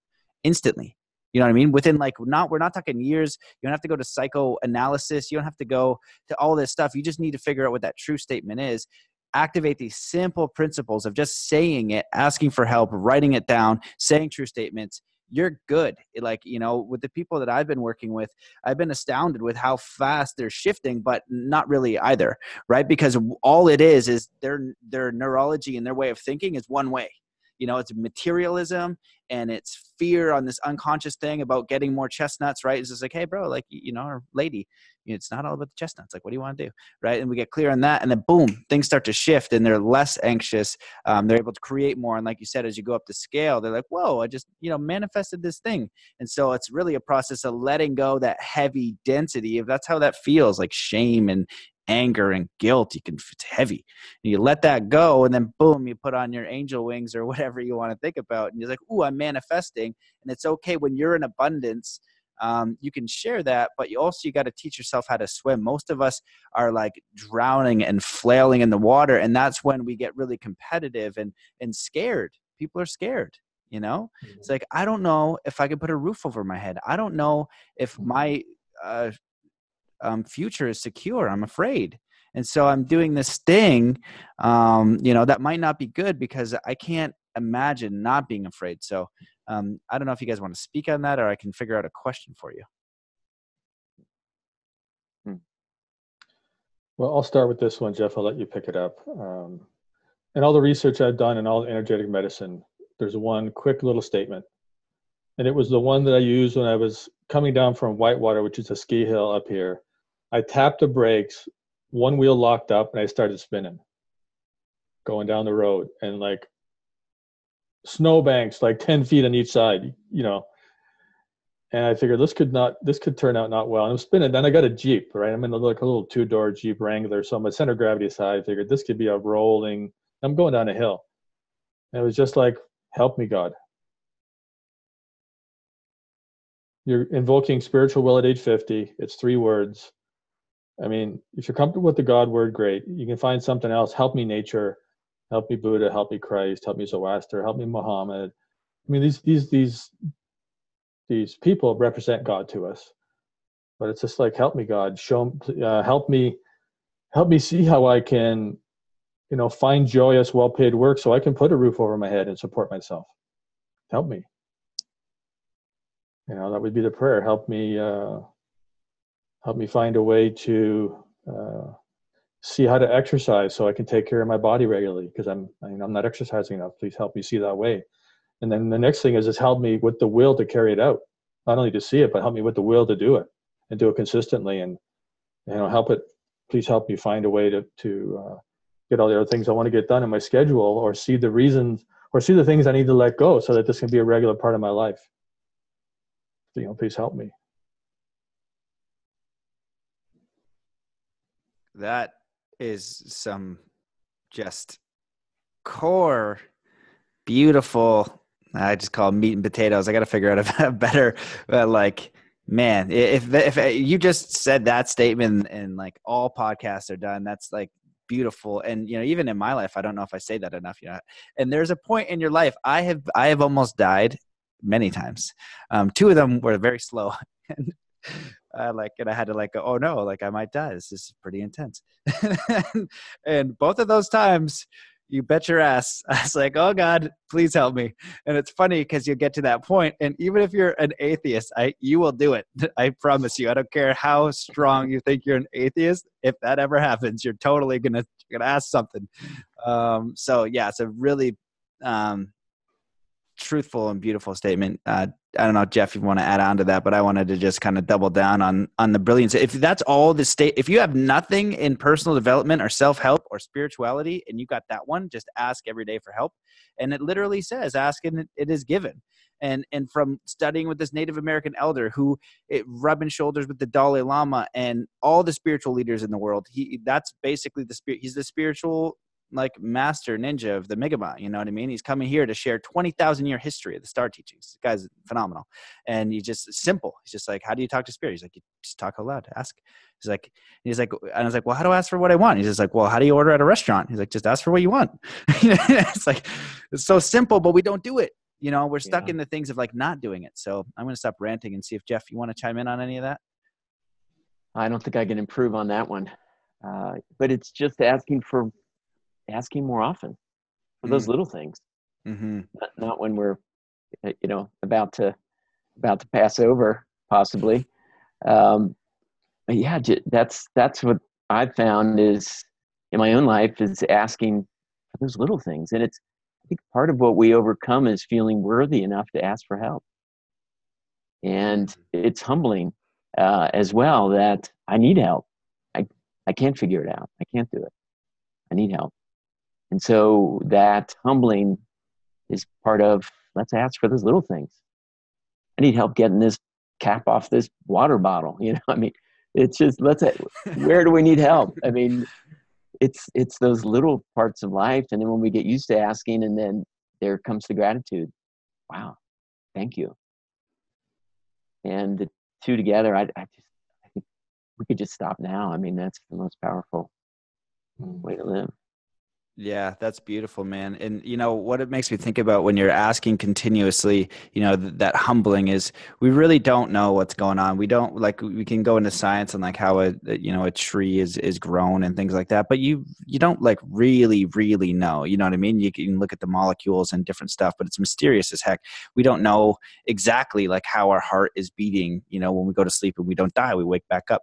instantly. You know what I mean? Within we're not talking years. You don't have to go to psychoanalysis. You don't have to go to all this stuff. You just need to figure out what that true statement is. Activate these simple principles of just saying it, asking for help, writing it down, saying true statements. You're good. With the people that I've been working with, I've been astounded with how fast they're shifting, but not really either, right? Because all it is their neurology and their way of thinking is one way. It's materialism and it's fear on this unconscious thing about getting more chestnuts, right? It's just like, hey, bro, or lady, it's not all about the chestnuts. Like, what do you want to do, right? And we get clear on that, and then boom, things start to shift, and they're less anxious. They're able to create more, and like you said, as you go up the scale, they're like, whoa, I just manifested this thing. And so it's really a process of letting go that heavy density. If that's how that feels, like shame and anger and guilt, it's heavy, and you let that go, and then boom, you put on your angel wings or whatever you want to think about, and you're like, ooh, I'm manifesting. And it's okay when you're in abundance. You can share that, but you got to teach yourself how to swim. Most of us are like drowning and flailing in the water, and that's when we get really competitive and scared. People are scared. It's like, I don't know if I can put a roof over my head. I don't know if my future is secure. I'm afraid. And so I'm doing this thing, that might not be good because I can't imagine not being afraid. So I don't know if you guys want to speak on that, or I can figure out a question for you. Well, I'll start with this one, Jeff. I'll let you pick it up. In all the research I've done in all energetic medicine, there's one quick little statement. And it was the one that I used when I was coming down from Whitewater, which is a ski hill up here. I tapped the brakes, one wheel locked up, and I started spinning, going down the road, and like snowbanks, like 10 feet on each side, And I figured this could turn out not well. And I'm spinning. Then I got a Jeep, right? I'm in a little 2-door Jeep Wrangler. So my center of gravity aside, I figured this could be a rolling. I'm going down a hill. And it was just like, help me, God. You're invoking spiritual will at age 50. It's 3 words. I mean, if you're comfortable with the God word, great. You can find something else. Help me, nature. Help me, Buddha. Help me, Christ. Help me, Zoroaster. Help me, Muhammad. I mean, these people represent God to us. But it's just like, help me, God. Help me see how I can, find joyous, well-paid work so I can put a roof over my head and support myself. Help me. That would be the prayer. Help me find a way to see how to exercise so I can take care of my body regularly, because I'm not exercising enough. Please help me see that way. And then the next thing is help me with the will to carry it out. Not only to see it, but help me with the will to do it and do it consistently. And please help me find a way to get all the other things I want to get done in my schedule, or see the reasons, or see the things I need to let go so that this can be a regular part of my life. So, please help me. That is some just core, beautiful, I just call them meat and potatoes. I got to figure out a better, man, if you just said that statement and like all podcasts are done, that's like beautiful. And, even in my life, I don't know if I say that enough, and there's a point in your life. I have almost died many times. 2 of them were very slow. And I had to go, oh no, I might die. This is pretty intense. And both of those times, you bet your ass, I was like, oh God, please help me. And it's funny because you get to that point, and even if you're an atheist, you will do it. I promise you. I don't care how strong you think you're an atheist. If that ever happens, you're totally gonna ask something. So yeah, it's a really truthful and beautiful statement. I don't know, Jeff, if you want to add on to that, but I wanted to just kind of double down on the brilliance. If that's all the state, if you have nothing in personal development or self-help or spirituality, and you got that one, just ask every day for help. And it literally says, ask and it is given. And from studying with this Native American elder who rubbing shoulders with the Dalai Lama and all the spiritual leaders in the world, that's basically the spirit. He's the spiritual master ninja of the Megabot, you know what I mean? He's coming here to share 20,000 year history of the star teachings. This guy's phenomenal. And he's just simple. He's just like, how do you talk to spirit? He's like, you just talk out loud, ask. He's like, and I was like, well, how do I ask for what I want? He's just like, well, how do you order at a restaurant? He's like, just ask for what you want. It's so simple, but we don't do it. We're stuck in the things of not doing it. So I'm going to stop ranting and see if Jeff, you want to chime in on any of that? I don't think I can improve on that one. But it's just asking more often for those little things. Mm-hmm. Not when we're about to pass over possibly. Yeah, that's what I've found is in my own life is asking for those little things. And I think part of what we overcome is feeling worthy enough to ask for help. And it's humbling as well that I need help. I can't figure it out. I can't do it. I need help. And so that humbling is part of, let's ask for those little things. I need help getting this cap off this water bottle. It's just, where do we need help? It's those little parts of life. And then when we get used to asking, and then there comes the gratitude. Wow. Thank you. And the two together, I think we could just stop now. That's the most powerful way to live. Yeah, that's beautiful, man. And what it makes me think about when you're asking continuously, that humbling is we really don't know what's going on. We don't we can go into science and how a tree is grown and things like that, but you don't really know, you know what I mean? You can look at the molecules and different stuff, but it's mysterious as heck. We don't know exactly how our heart is beating, when we go to sleep and we don't die, we wake back up.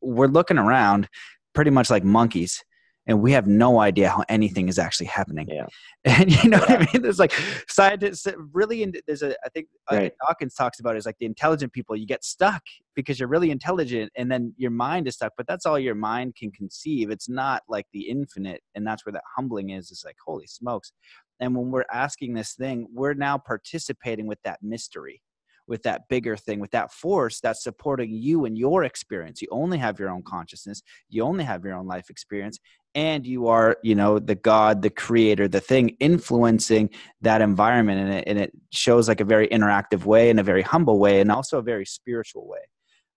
We're looking around pretty much like monkeys, and we have no idea how anything is actually happening. Yeah. And what I mean? There's scientists really, I think Dawkins talks about it, is the intelligent people, you get stuck because you're really intelligent and then your mind is stuck, but that's all your mind can conceive. It's not the infinite. And that's where that humbling is. It's holy smokes. And when we're asking this thing, we're now participating with that mystery, with that bigger thing, with that force that's supporting you and your experience. You only have your own consciousness. You only have your own life experience. And you are, the God, the creator, the thing influencing that environment. And it shows a very interactive way and a very humble way and also a very spiritual way.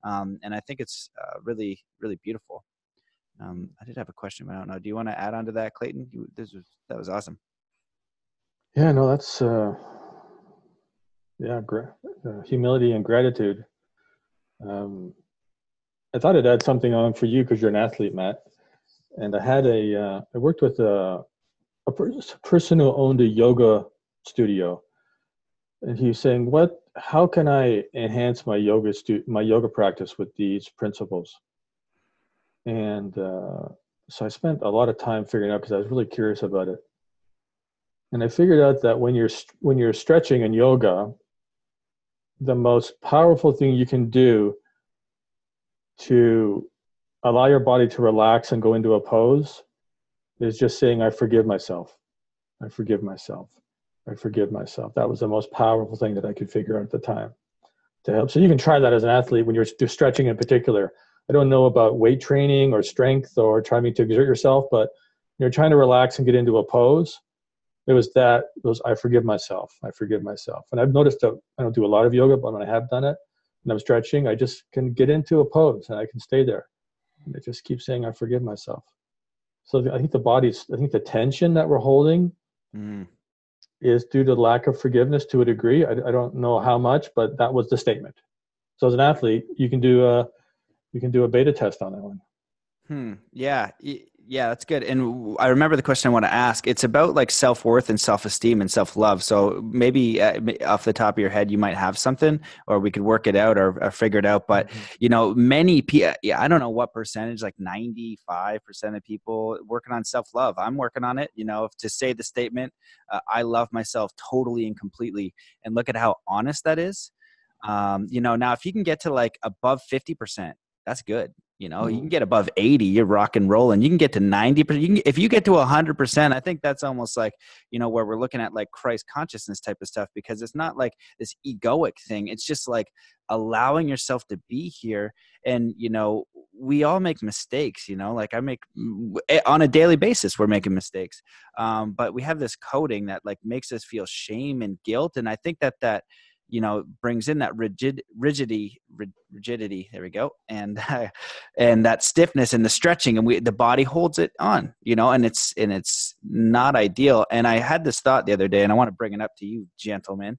And I think it's really, really beautiful. I did have a question, but I don't know. Do you want to add on to that, Clayton? That was awesome. Yeah, no, that's... humility and gratitude. I thought I'd add something on for you because you're an athlete, Matt. And I worked with a person who owned a yoga studio, and he was saying, how can I enhance my yoga practice with these principles? And so I spent a lot of time figuring out, because I was really curious about it. And I figured out that when you're stretching in yoga, the most powerful thing you can do to allow your body to relax and go into a pose is just saying, I forgive myself. I forgive myself. I forgive myself. That was the most powerful thing that I could figure out at the time to help. So you can try that as an athlete when you're stretching in particular. I don't know about weight training or strength or trying to exert yourself, but you're trying to relax and get into a pose. It was those I forgive myself. I forgive myself. And I've noticed that I don't do a lot of yoga, but when I have done it and I'm stretching, I just can get into a pose and I can stay there. And I just keep saying, I forgive myself. So I think the tension that we're holding is due to lack of forgiveness to a degree. I don't know how much, but that was the statement. So as an athlete, you can do a beta test on that one. Yeah. Yeah, that's good. And I remember the question I want to ask. It's about like self-worth and self-esteem and self-love. So maybe off the top of your head, you might have something, or we could work it out or figure it out. But, many people, I don't know what percentage, like 95% of people working on self-love. I'm working on it, to say the statement, I love myself totally and completely. And look at how honest that is. Now if you can get to like above 50%, that's good. You can get above 80, you're rock and rolling. You can get to 90%. If you get to 100%, I think that's almost like, where we're looking at like Christ consciousness type of stuff, because it's not like this egoic thing. It's just like allowing yourself to be here. And, we all make mistakes, like I make on a daily basis, we're making mistakes. But we have this coding that like makes us feel shame and guilt. And I think that brings in that rigidity. There we go. And that stiffness and the stretching, and the body holds it on, and it's not ideal. And I had this thought the other day, and I want to bring it up to you, gentlemen,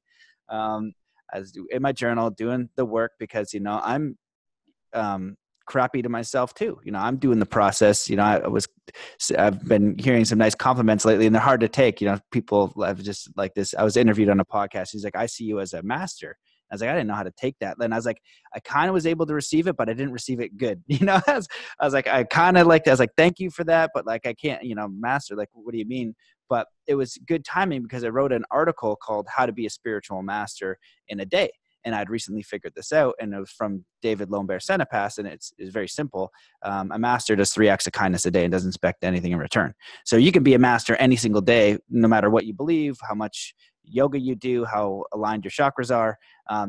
as in my journal, doing the work, because, I'm, crappy to myself too. I'm doing the process. I've been hearing some nice compliments lately, and they're hard to take. People have just like this. I was interviewed on a podcast. He's like, I see you as a master. I was like, I didn't know how to take that. Then I was like, I kind of was able to receive it, but I didn't receive it good. I was like, I was like, thank you for that. But like, I can't, master, like, what do you mean? But it was good timing because I wrote an article called How to Be a Spiritual Master in a Day. And I'd recently figured this out, and it was from David Lombard-Senepass, and it's very simple. A master does 3 acts of kindness a day and doesn't expect anything in return. So you can be a master any single day, no matter what you believe, how much yoga you do, how aligned your chakras are. A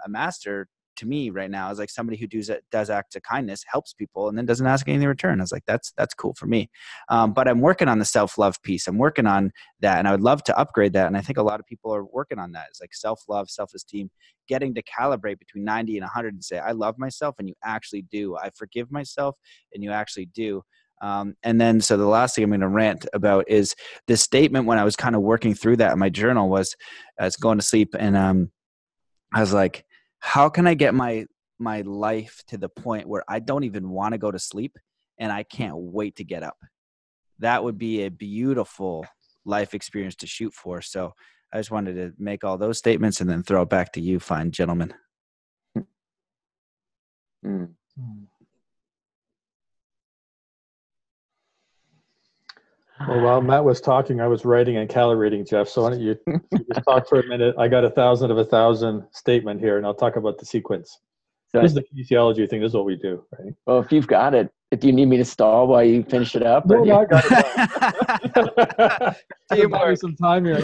master to me right now is like somebody who does acts of kindness, helps people, and then doesn't ask anything in return. I was like, that's cool for me. But I'm working on the self-love piece. I'm working on that, and I would love to upgrade that. And I think a lot of people are working on that. It's like self-love, self-esteem, getting to calibrate between 90 and 100 and say, I love myself, and you actually do. I forgive myself, and you actually do. And then, so the last thing I'm going to rant about is this statement. When I was kind of working through that in my journal, was I was going to sleep, and I was like, how can I get my life to the point where I don't even want to go to sleep and I can't wait to get up? That would be a beautiful life experience to shoot for. So I just wanted to make all those statements and then throw it back to you, fine gentlemen. Well, while Matt was talking, I was writing and calibrating, Jeff. So why don't you just talk for a minute? I got 1,000 of 1,000 statement here, and I'll talk about the sequence. So this is the kinesiology thing. This is what we do, right? Well, if you've got it, if you need me to stall while you finish it up. No, I got it. Buy me some time here.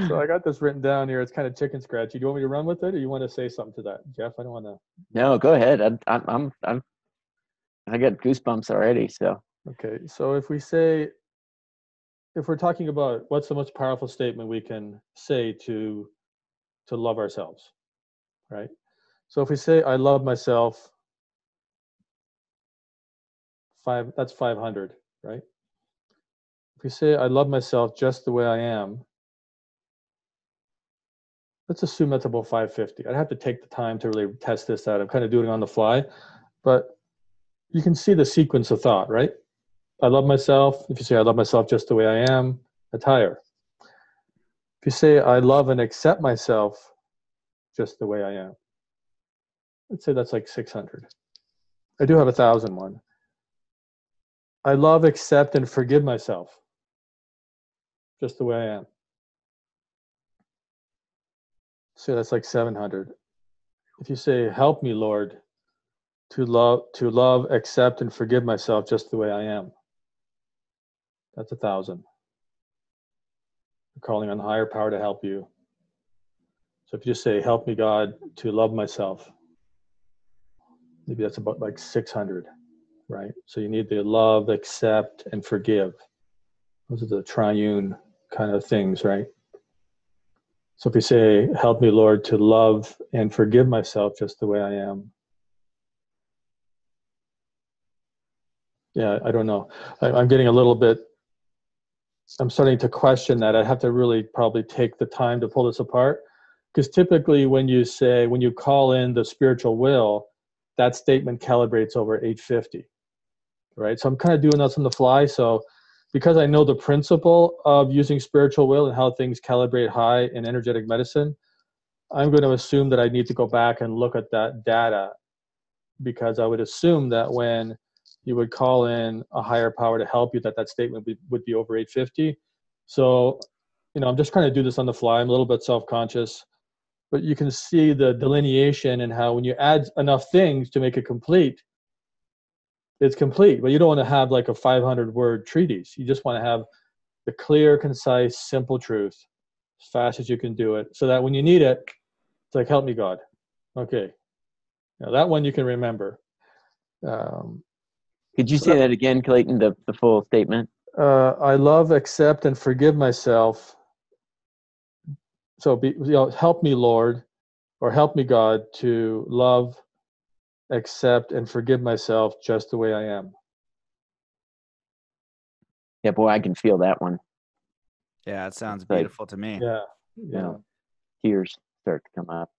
So I got this written down here. It's kind of chicken scratchy. Do you want me to run with it, or you want to say something to that, Jeff? I don't want to. No, go ahead. I got goosebumps already. So. Okay, so if we're talking about what's the most powerful statement we can say to love ourselves, right? So if we say, I love myself, that's 500, right? If we say, I love myself just the way I am, let's assume that's about 550. I'd have to take the time to really test this out. I'm kind of doing it on the fly, but you can see the sequence of thought, right? I love myself. If you say, I love myself just the way I am, that's higher. If you say, I love and accept myself just the way I am, let's say that's like 600. I do have 1,001. I love, accept, and forgive myself just the way I am. So that's like 700. If you say, help me, Lord, to love, accept, and forgive myself just the way I am. That's 1,000. You're calling on the higher power to help you. So if you just say, help me, God, to love myself, maybe that's about like 600, right? So you need the love, accept, and forgive. Those are the triune kind of things, right? So if you say, help me, Lord, to love and forgive myself just the way I am. Yeah, I don't know. I'm getting a little bit, I'm starting to question that. I have to really probably take the time to pull this apart. Because typically when you call in the spiritual will, that statement calibrates over 850, right? So I'm kind of doing this on the fly. So because I know the principle of using spiritual will and how things calibrate high in energetic medicine, I'm going to assume that I need to go back and look at that data, because I would assume that when you would call in a higher power to help you, that statement would be over 850. So, I'm just trying to do this on the fly. I'm a little bit self-conscious, but you can see the delineation and how when you add enough things to make it complete, it's complete. But you don't want to have like a 500-word treatise. You just want to have the clear, concise, simple truth as fast as you can do it, so that when you need it, it's like, help me, God. Okay. Now that one you can remember. Could you say that again, Clayton, the full statement? I love, accept, and forgive myself. So help me, Lord, or help me, God, to love, accept, and forgive myself just the way I am. Yeah, boy, I can feel that one. Yeah, it sounds beautiful to me. Yeah. Tears start to come up.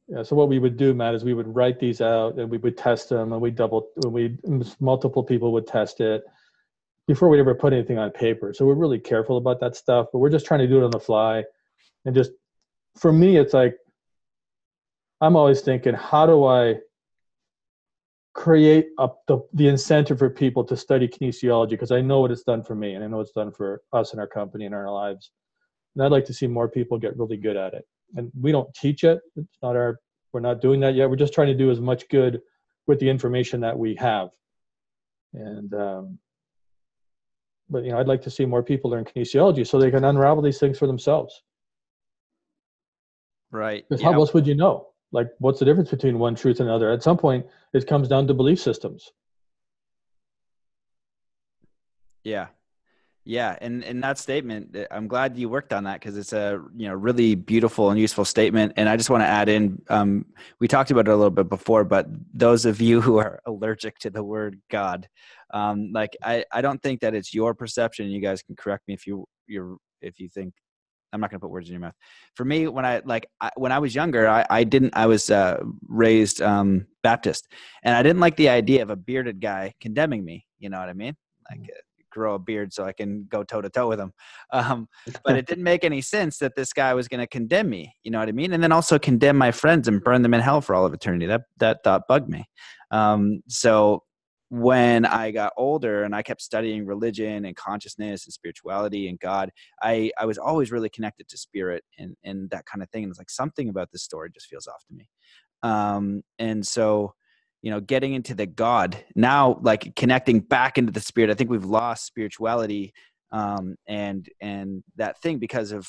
Yeah. So what we would do, Matt, is we would write these out and we would test them, and multiple people would test it before we ever put anything on paper. So we're really careful about that stuff, but we're just trying to do it on the fly. And just, for me, it's like, I'm always thinking, how do I create the incentive for people to study kinesiology? Because I know what it's done for me, and I know it's done for us in our company and our lives. And I'd like to see more people get really good at it. And we don't teach it. We're not doing that yet. We're just trying to do as much good with the information that we have. And, but I'd like to see more people learn kinesiology so they can unravel these things for themselves. Right. Because how else would you know? Like, what's the difference between one truth and another? At some point, it comes down to belief systems. Yeah. Yeah. And that statement, I'm glad you worked on that, because it's a, really beautiful and useful statement. And I just want to add in, we talked about it a little bit before, but those of you who are allergic to the word God, I don't think that it's your perception. You guys can correct me if you think, I'm not going to put words in your mouth. For me, when I was younger, I was raised Baptist, and I didn't like the idea of a bearded guy condemning me. You know what I mean? Grow a beard so I can go toe to toe with him. But it didn't make any sense that this guy was going to condemn me. You know what I mean? And then also condemn my friends and burn them in hell for all of eternity. That thought bugged me. So when I got older and I kept studying religion and consciousness and spirituality and God, I was always really connected to spirit and that kind of thing. And it's like, something about this story just feels off to me. And so, getting into the God now, like connecting back into the spirit, I think we've lost spirituality and that thing because of,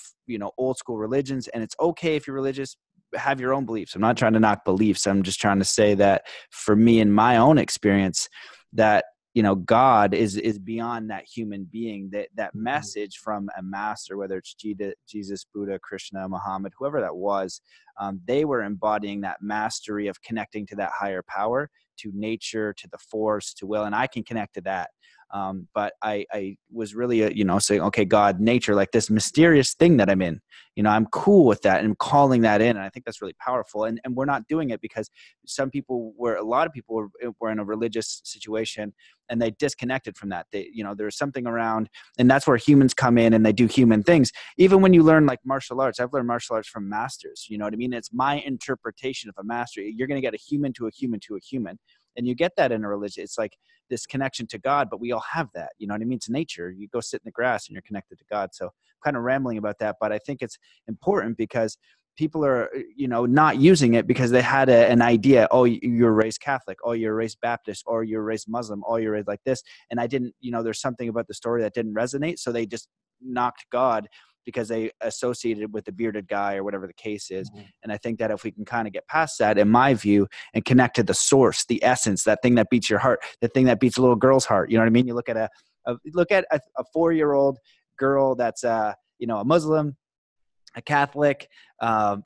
old school religions. And it's okay if you're religious, have your own beliefs. I'm not trying to knock beliefs. I'm just trying to say that for me, in my own experience, that, God is beyond that human being. That message from a master, whether it's Jesus, Buddha, Krishna, Muhammad, whoever that was, they were embodying that mastery of connecting to that higher power, to nature, to the force, to will. And I can connect to that. But I was really, saying, okay, God, nature, like this mysterious thing that I'm in, I'm cool with that and calling that in. And I think that's really powerful. And we're not doing it because a lot of people were in a religious situation and they disconnected from that. There's something around, and that's where humans come in and they do human things. Even when you learn like martial arts, I've learned martial arts from masters. You know what I mean? It's my interpretation of a master. You're going to get a human to a human to a human. And you get that in a religion. It's like this connection to God, but we all have that. You know what I mean? It's nature. You go sit in the grass and you're connected to God. So I'm kind of rambling about that, but I think it's important because people are, not using it because they had an idea. Oh, you're raised Catholic. Oh, you're raised Baptist, or you're raised Muslim. Oh, you're raised like this. And I didn't, there's something about the story that didn't resonate. So they just knocked God because they associated it with the bearded guy or whatever the case is. Mhm. And I think that if we can kind of get past that, in my view, and connect to the source, the essence, that thing that beats your heart, the thing that beats a little girl's heart. You know what I mean? You look at a 4-year-old girl that's a Muslim, a Catholic,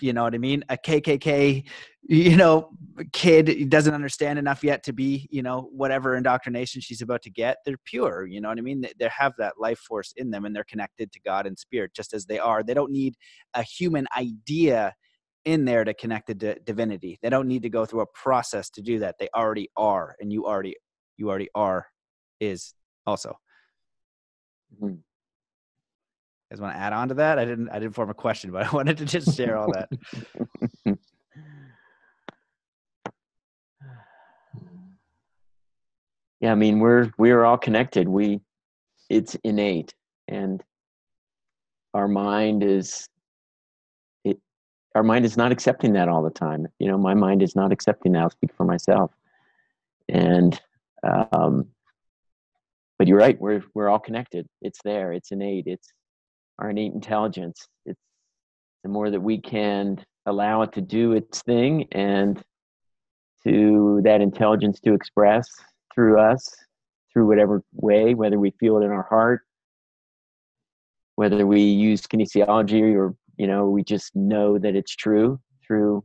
you know what I mean? A KKK, kid doesn't understand enough yet to be, whatever indoctrination she's about to get. They're pure, you know what I mean? They have that life force in them, and they're connected to God and spirit just as they are. They don't need a human idea in there to connect to divinity. They don't need to go through a process to do that. They already are, and you already are is also. Mhm. You guys want to add on to that? I didn't form a question, but I wanted to just share all that. Yeah, I mean, we're all connected. It's innate, and our mind is not accepting that all the time. My mind is not accepting that. I'll speak for myself. And but you're right. We're all connected. It's there. It's innate. It's our innate intelligence. It's the more that we can allow it to do its thing, and to that intelligence to express through us, through whatever way, whether we feel it in our heart, whether we use kinesiology, or we just know that it's true through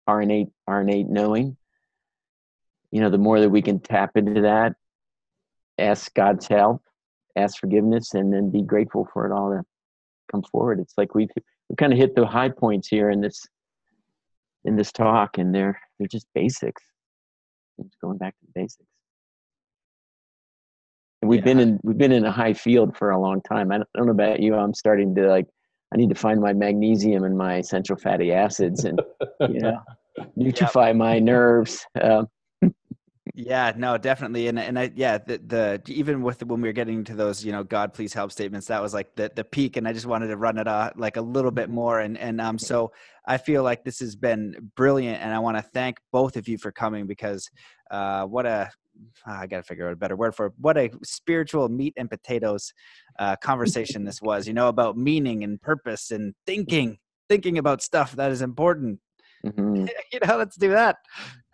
our innate knowing. The more that we can tap into that, ask God's help, ask forgiveness, and then be grateful for it all to come forward. It's like we've kind of hit the high points here in this talk, and they're just basics. It's going back to the basics. And we've been in a high field for a long time. I don't know about you. I'm starting to I need to find my magnesium and my essential fatty acids, and nutrify my nerves. Yeah, no, definitely. And the even with when we were getting to those, God, please help statements, that was like the peak. And I just wanted to run it like a little bit more. And so I feel like this has been brilliant. And I want to thank both of you for coming, because I got to figure out a better word for it. What a spiritual meat and potatoes conversation this was, about meaning and purpose and thinking about stuff that is important. Mm-hmm. Let's do that.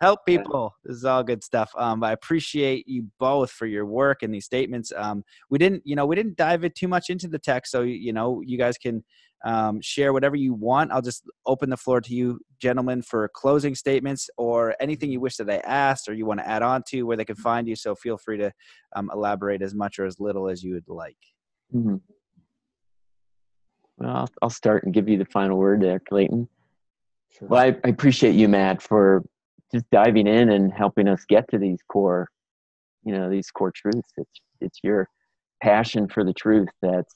Help people. This is all good stuff. I appreciate you both for your work and these statements. We didn't dive it too much into the text, so you guys can share whatever you want. I'll just open the floor to you, gentlemen, for closing statements or anything you wish that I asked or you want to add on to, where they can find you. So feel free to elaborate as much or as little as you would like. Mm-hmm. Well, I'll start and give you the final word there, Clayton. Sure. Well, I appreciate you, Matt, for just diving in and helping us get to these core truths. It's your passion for the truth that's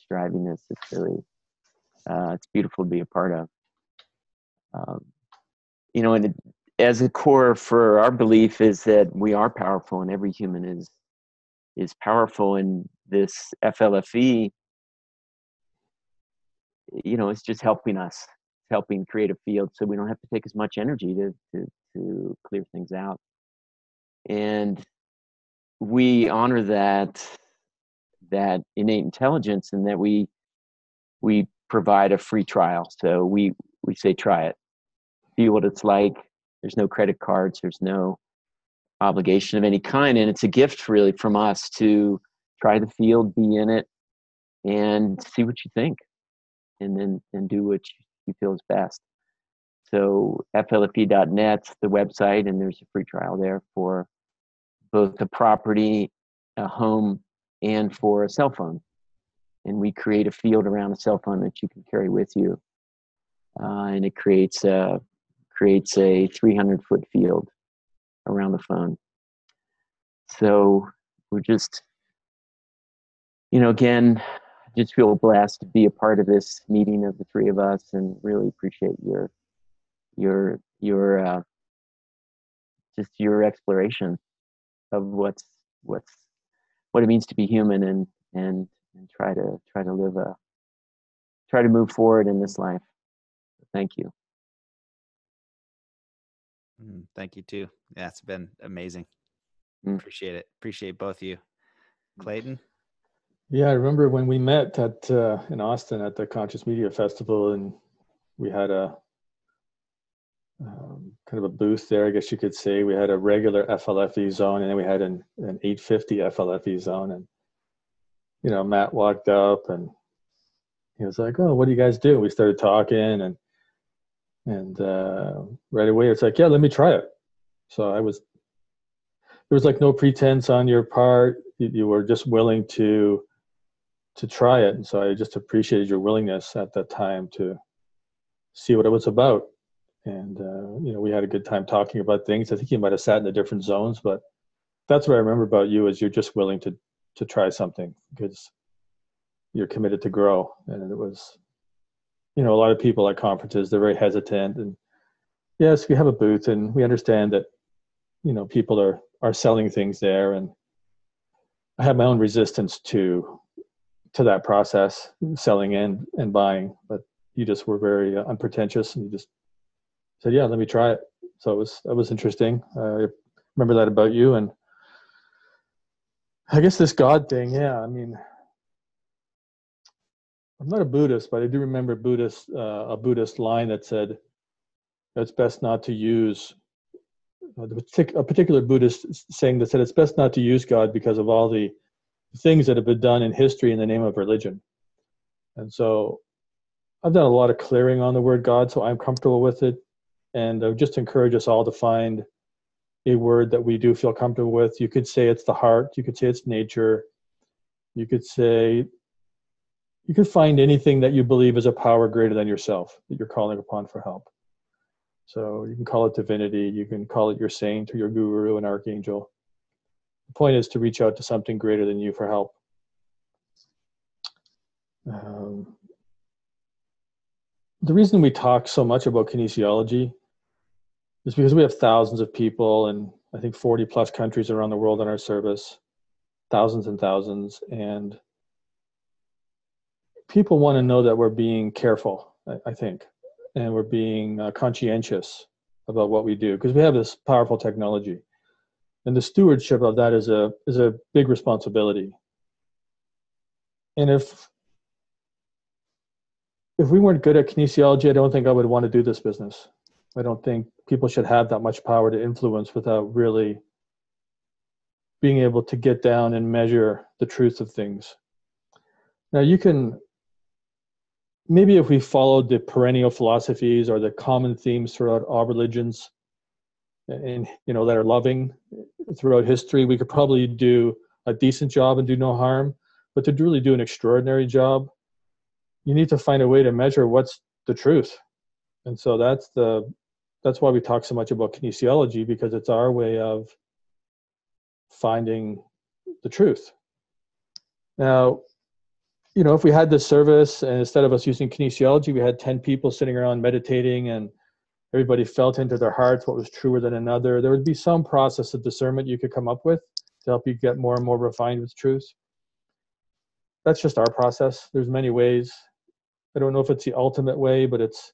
driving this. It's really, it's beautiful to be a part of. And as a core for our belief is that we are powerful, and every human is powerful. And this FLFE, it's just helping us. Helping create a field so we don't have to take as much energy to clear things out. And we honor that innate intelligence, and that we provide a free trial. So we say, try it, see what it's like. There's no credit cards, there's no obligation of any kind, and it's a gift really from us to try the field, be in it, and see what you think, and then do what you feel is best. So FLFE.net's the website, and there's a free trial there for both a property, a home, and for a cell phone. And we create a field around a cell phone that you can carry with you, and it creates a 300-foot field around the phone. So we're just, again, just feel blessed to be a part of this meeting of the three of us, and really appreciate your just your exploration of what it means to be human, and try to move forward in this life. Thank you. Thank you too. Yeah, it's been amazing. Appreciate it. Appreciate both of you. Clayton? Yeah, I remember when we met at in Austin at the Conscious Media Festival, and we had a kind of a booth there, I guess you could say. We had a regular FLFE zone, and then we had an 850 FLFE zone. And, you know, Matt walked up and he was like, "Oh, what do you guys do?" We started talking, and right away it's like, "Yeah, let me try it." So there was like no pretense on your part. You were just willing to try it. And so I just appreciated your willingness at that time to see what it was about. And, you know, we had a good time talking about things. I think you might have sat in the different zones, but that's what I remember about you, is you're just willing to try something because you're committed to grow. And it was, you know, a lot of people at conferences, they're very hesitant. And yes, we have a booth and we understand that, you know, people are selling things there. And I have my own resistance to that process, selling and buying, but you just were very unpretentious and you just said, "Yeah, let me try it." So that was interesting. I remember that about you. And I guess this God thing, yeah, I mean, I'm not a Buddhist, but I do remember a Buddhist line that said, it's best not to use, a particular Buddhist saying that said, it's best not to use God because of all the things that have been done in history in the name of religion. And so I've done a lot of clearing on the word God, so I'm comfortable with it. And I would just encourage us all to find a word that we do feel comfortable with. You could say it's the heart. You could say it's nature. You could find anything that you believe is a power greater than yourself that you're calling upon for help. So you can call it divinity. You can call it your saint or your guru, an archangel. The point is to reach out to something greater than you for help. The reason we talk so much about kinesiology is because we have thousands of people in, I think, 40 plus countries around the world on our service, thousands and thousands. And people want to know that we're being careful, I think, and we're being conscientious about what we do because we have this powerful technology. And the stewardship of that is a big responsibility. And if we weren't good at kinesiology, I don't think I would want to do this business. I don't think people should have that much power to influence without really being able to get down and measure the truth of things. Now you can, maybe if we followed the perennial philosophies or the common themes throughout all religions and, you know, that are loving throughout history, we could probably do a decent job and do no harm. But to really do an extraordinary job, you need to find a way to measure what's the truth. And so that's why we talk so much about kinesiology, because it's our way of finding the truth. Now, you know, if we had this service and instead of us using kinesiology, we had 10 people sitting around meditating and everybody felt into their hearts what was truer than another, there would be some process of discernment you could come up with to help you get more and more refined with truth. That's just our process. There's many ways. I don't know if it's the ultimate way, but it's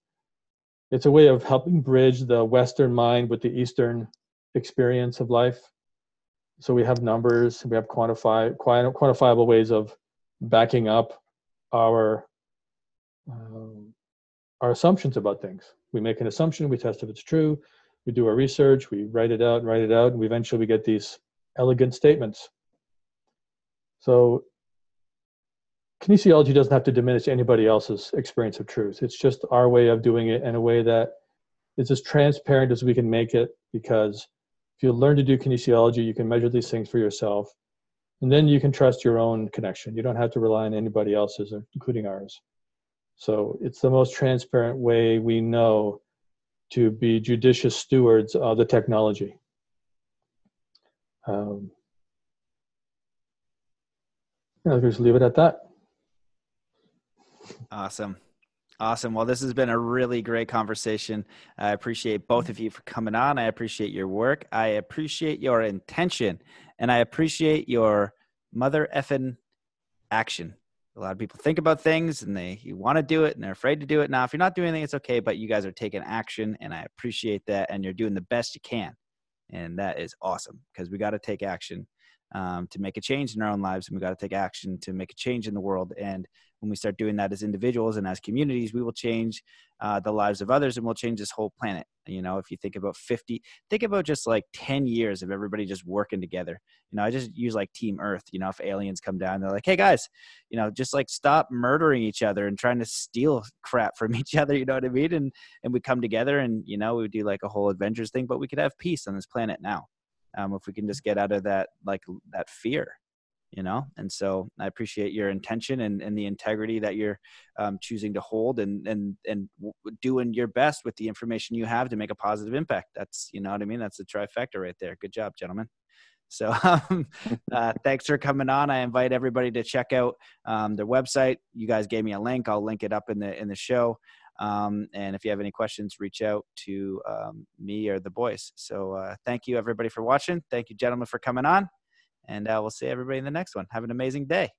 a way of helping bridge the Western mind with the Eastern experience of life. So we have numbers, we have quantifiable ways of backing up our assumptions about things. We make an assumption, we test if it's true, we do our research, we write it out, and eventually we get these elegant statements. So kinesiology doesn't have to diminish anybody else's experience of truth. It's just our way of doing it in a way that is as transparent as we can make it, because if you learn to do kinesiology, you can measure these things for yourself, and then you can trust your own connection. You don't have to rely on anybody else's, including ours. So it's the most transparent way we know to be judicious stewards of the technology. I'll just leave it at that. Awesome. Well, this has been a really great conversation. I appreciate both of you for coming on. I appreciate your work. I appreciate your intention, and I appreciate your mother effing action. A lot of people think about things and you want to do it and they're afraid to do it. Now, if you're not doing anything, it's okay, but you guys are taking action and I appreciate that. And you're doing the best you can. And that is awesome because we got to take action to make a change in our own lives. And we got to take action to make a change in the world. And when we start doing that as individuals and as communities, we will change the lives of others and we'll change this whole planet. You know, if you think about think about just like 10 years of everybody just working together. You know, I just use like Team Earth. You know, if aliens come down, they're like, hey guys, you know, just like stop murdering each other and trying to steal crap from each other. You know what I mean? And we come together and, you know, we would do like a whole Avengers thing, but we could have peace on this planet now. If we can just get out of that, like that fear, you know? And so I appreciate your intention and the integrity that you're choosing to hold and doing your best with the information you have to make a positive impact. That's, you know what I mean? That's the trifecta right there. Good job, gentlemen. So thanks for coming on. I invite everybody to check out their website. You guys gave me a link. I'll link it up in the show. And if you have any questions, reach out to me or the boys. So thank you, everybody, for watching. Thank you, gentlemen, for coming on. And we'll see everybody in the next one. Have an amazing day.